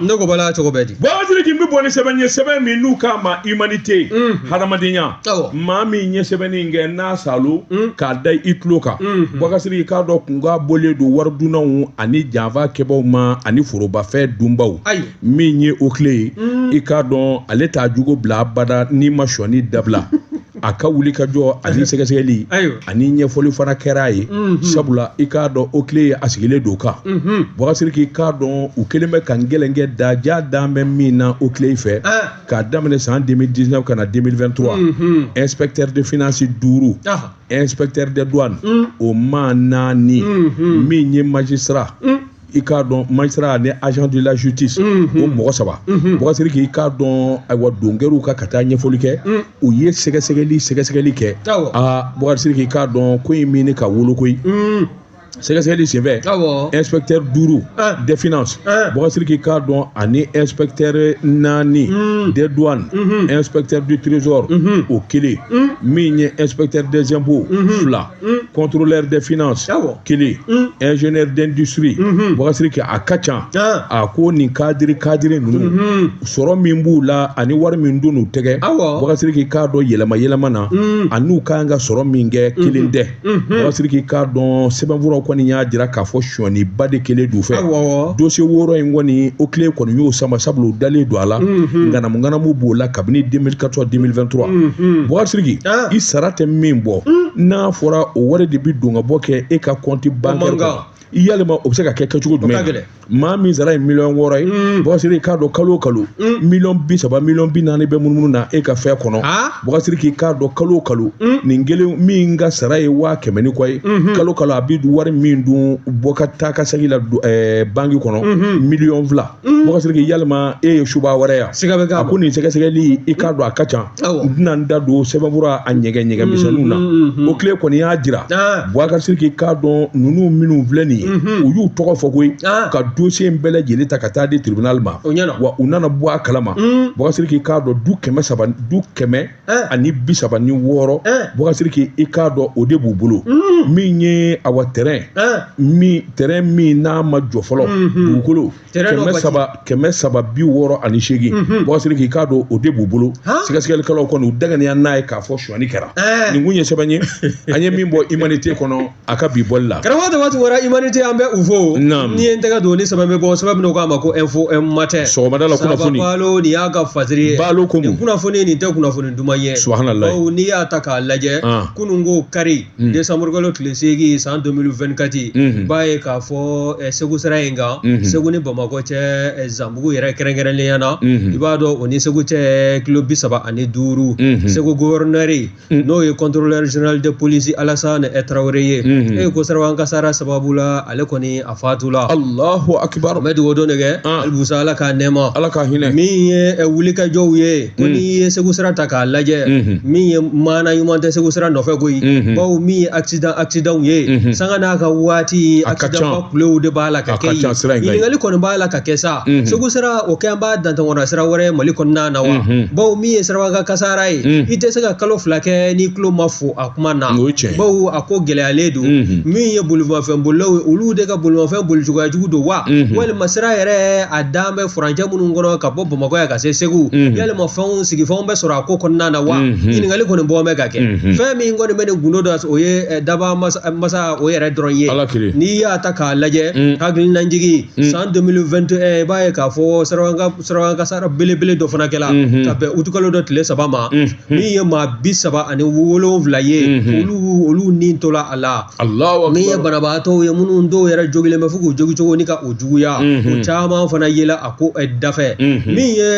ne ko bala cogo bɛ di Bakasiriki n bɛ bɔ ni sɛbɛn ye sɛbɛn min n'u k'a ma humanité hadamadenya maa min ye sɛbɛnni in kɛ n'a salo k'a da i tulo kan Bakasiriki k'a dɔn kun ka bɔlen don wari dunnaw ani janfa kɛbaaw ma ani forobafɛn dunbaw min ye o tile ye i k'a dɔn ale t'a jogo bila abada n'i ma sɔnni dabila a ka wuli ka jɔ ani sɛgɛsɛgɛli ani ɲɛfɔli fana kɛra a ye sabula i k'a dɔn o tile ye a sigilen don kan Bakasiriki k'a dɔn u kelen bɛ ka ngɛlɛnkɛ da ja dan bɛ min na o tile fɛ k'a daminɛ san 2019 ka na 2023 inspecteur de finance 5 inspecteur de douane o maa 4 min ye magistrat i k'a dɔn magistrat ni agent de la justice o mɔgɔ saba Bougazelli k'i k'a dɔn ayiwa dongɛriw ka taa ɲɛfɔli kɛ u ye sɛgɛsɛgɛli kɛ Bougazelli k'i k'a dɔn ko in min ka wolo koyi sɛgɛsɛgɛli senfɛ inspecteur 5 des finances Bougazelli k'i k'a dɔn ani inspecteur 4 des douanes inspecteur du trésor o kelen min ye inspecteur des impôts 2 contrôleur des finances kelen ingénieur d'industrie Bougazelli k'i a ka ca a ko nin cadre ninnu sɔrɔ min b'u la ani wari min dun n'u tɛgɛ Bougazelli k'i k'a dɔn yɛlɛma na an'u kan ka sɔrɔ min kɛ kelen tɛ Bougazelli k'i k'a dɔn sɛbɛnfuraw kɔni y'a jira k'a fɔ sɔni ba de kelen du fɛ dossier 6 in kɔni o kile kɔni y'o sama sabula u dalen don a la nganamu b'o la kabini 2014-2023 Bougazelli i sara tɛ min bɔ n'a fɔra o wari de bi don ka bɔ kɛ e ka compte bancaire kɔnɔ i yalima o bɛ se ka kɛ kɛcogo jumɛn maa min sara ye 6 ye Bougazelli k'a dɔn kalo o kalo 30 millions 40 bɛ munumunu na e ka fɛn kɔnɔ Bougazelli k'i k'a dɔn kalo o kalo nin kelen min ka sara ye 100,000 ni kɔ ye kalo o kalo a bi wari min dun bɔ ka taa ka segin la banque kɔnɔ 2 millions Bougazelli k'i yalima e ye suba wɛrɛ yan a ko nin sɛgɛsɛgɛli i k'a dɔn a ka ca n tɛna n da don sɛbɛnfura a ɲɛgɛn misɛnninw na o tile kɔni y'a jira Bougazelli k'i k'a dɔn ninnu minnu filɛ nin ye u y'u tɔgɔ fɔ koyi ka dossier in bɛɛ lajɛlen ta ka taa di tribunal ma wa u nana bɔ a kalama Bougazelli k'i k'a dɔn du 100 ani 36 Bougazelli k'i k'a dɔn o de b'u bolo min ye awa terrain min n'a ma jɔ fɔlɔ dugukolo 360 ani 8 Bougazelli k'i k'a dɔn o de b'u bolo sɛgɛsɛgɛlikɛlaw kɔni u dɛgɛniya n'a ye k'a fɔ sɔni kɛra nin kun ye sɛbɛn ye an ye min bɔ humanité kɔnɔ a ka bi bɔli la karamɔgɔ waati wɛrɛ humanité an bɛ u fo ni ye n tɛgɛ don ni sɛbɛn bɛ bɔ sɛbɛn min k'a ma ko info matin sɔgɔmada la kunnafoni balo ni y'a ka fasiri ye balo ko nin kunnafoni nin tɛ kunnafoni duman ye subhanallah n'i y'a ta k'a lajɛ kunun ko kari décembre kalo tile 8 san 2024 b'a ye k'a fɔ Segu sira in kan Segu ni Bamakɔ cɛ Zanbugu yɛrɛ kɛrɛnkɛrɛnnenya na i b'a dɔn o ni Segu cɛ kilo 35 Segu gouverneur n'o ye contrôleur général de police Alassane Traoré ye ko Sarawan kasara sababu la ale kɔni a fatula Allahu akbar mɛ dugawu dɔ de kɛ alibusa Ala k'a nɛɛma Ala k'a hinɛ min ye wulikajɔw ye ko n'i ye Segu sira ta k'a lajɛ min ye maana ɲuman tɛ Segu sira nɔfɛ koyi bawo min ye accident ye sanga n'a ka waati accident ba kulew de b'a la ka kɛ yen ɲininkali kɔni b'a la ka kɛ sa Segu sira o kɛ an b'a dantɛmɔna sira wɛrɛ Mali kɔnɔna na wa bawo min ye Sirabaga kasara ye i tɛ se ka kalo 2 kɛ ni tulo ma fo a kuma na bawo a ko gɛlɛyalen don min ye bolimafɛn bolilaw ye olu de ka bolimafɛn bolicogoya jugu don wa walima sira yɛrɛ a dan bɛ furancɛ minnu kɔnɔ ka bɔ Bamakɔ yan ka se Segu yalima sigifɛnw bɛ sɔrɔ a ko kɔnɔna na wa ɲininkali kɔni bɔ bɛ ka kɛ fɛn min kɔni bɛ ne gundo dɔ o ye daba masa o yɛrɛ dɔrɔn ye n'i y'a ta k'a lajɛ hakilinajigi san 2021 i b'a ye k'a fɔ Sarawan kasara belebele dɔ fana kɛla ka bɛn utukalo dɔ tile 3 ma min ye maa 37 ye olu ni tola a la min ye banabaatɔw ye minnu dɔw yɛrɛ jogilen bɛ fo k'u jogi cogo ni ka o juguya o caman fana yela a ko dafɛ min ye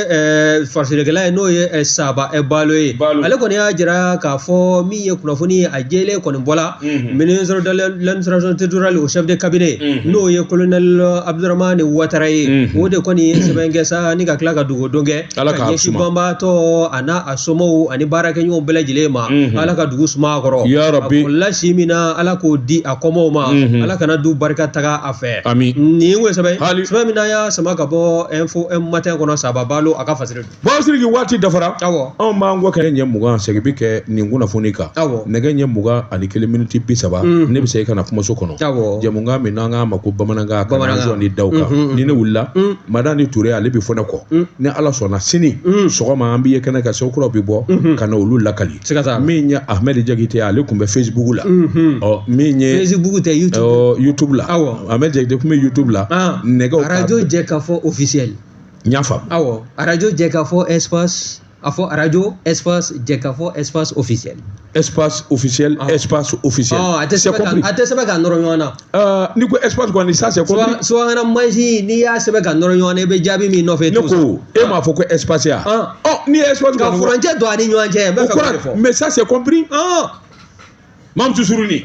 fariserekɛla ye n'o ye Saba Balo ye ale kɔni y'a jira k'a fɔ min ye kunnafoni ye a jɛlen kɔni bɔla ministre de l'administration territoriale au chef de cabinet n'o ye colonel Abdurahmane Ouattara ye o de kɔni ye sɛbɛn kɛ sa ni ka tila ka dugawu kɛ ka ɲɛsin banbaatɔ a n'a a somɔgɔw ani baarakɛɲɔgɔnw bɛɛ lajɛlen ma Ala ka dugu suma a kɔrɔ a ko lasi min na Ala k'o di a kɔmɔw ma Ala kana du barika taga a fɛ nin ko sɛbɛn min na y'a sama ka bɔ info matin kɔnɔ Saba Balo a ka fasiri Bougazelli waati dafara anw b'an kɔ kɛ ɲɛ 20 segin bi kɛ nin kunnafoni kan nɛgɛ ɲɛ 21 minutes 30 ne bɛ se ka na kumaso kɔnɔ jamukan min n'an k'a ma ko bamanankan kan ni daw kan ni ne wulila Madani Touré ale bi fɔ ne kɔ ni Ala sɔnna sini sɔgɔma an bɛ ye kɛnɛ ka Segu kuraw bi bɔ ka na olu lakali min ye Ahmed Diakité ale tun bɛ Facebook la min ye Facebook tɛ YouTube la Ahmed Diakité tun bɛ YouTube la nɛgɛw radio Jɛkafɔ officiel n y'a faamu radio Jɛkafɔ espace a fɔ radio espace Jɛkafɔ espace officiel espace officiel a tɛ sɛbɛn ka nɔrɔ ɲɔgɔn na ni ko espace kɔni ça c'est compris subahana mansi n'i y'a sɛbɛn ka nɔrɔ ɲɔgɔn na i bɛ jaabi min nɔfɛ ne ko e m'a fɔ ko espace ya ni espace ka furancɛ don a ni ɲɔgɔn cɛ n bɛ fɛ k'o de fɔ mais ça c'est compris Mam Tusuruni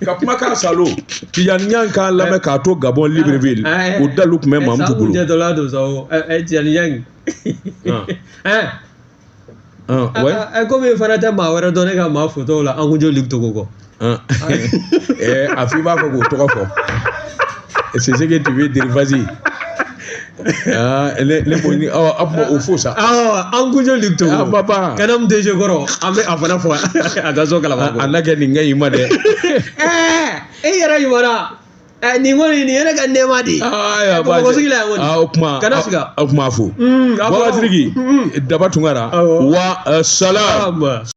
ka kuma ka salo Tijani Yang ka lamɛ k'a to Gabon Libreville o dalu tun bɛ Mamutu bolo Tijani Yang komi fana tɛ maa wɛrɛ dɔn ne ka maa photo la an kun jɔ Ligue Togo kɔ a f'i b'a fɔ k'o tɔgɔ fɔ c'est ce que tu veux dire vas-y ne ko ni o fo sa an kun jɔ Ligue Togo papa kanam DG kɔrɔ an bɛ a fana fɔ a ka so kalama a na kɛ nin ŋa ma dɛ e yɛrɛ ɲumanna nin kɔni nin yɛrɛ ka nɛɛma de Bamakɔsigi la yan kɔni o kuma kana siga o kuma fo Wagatigi Daba Tunkara wa salam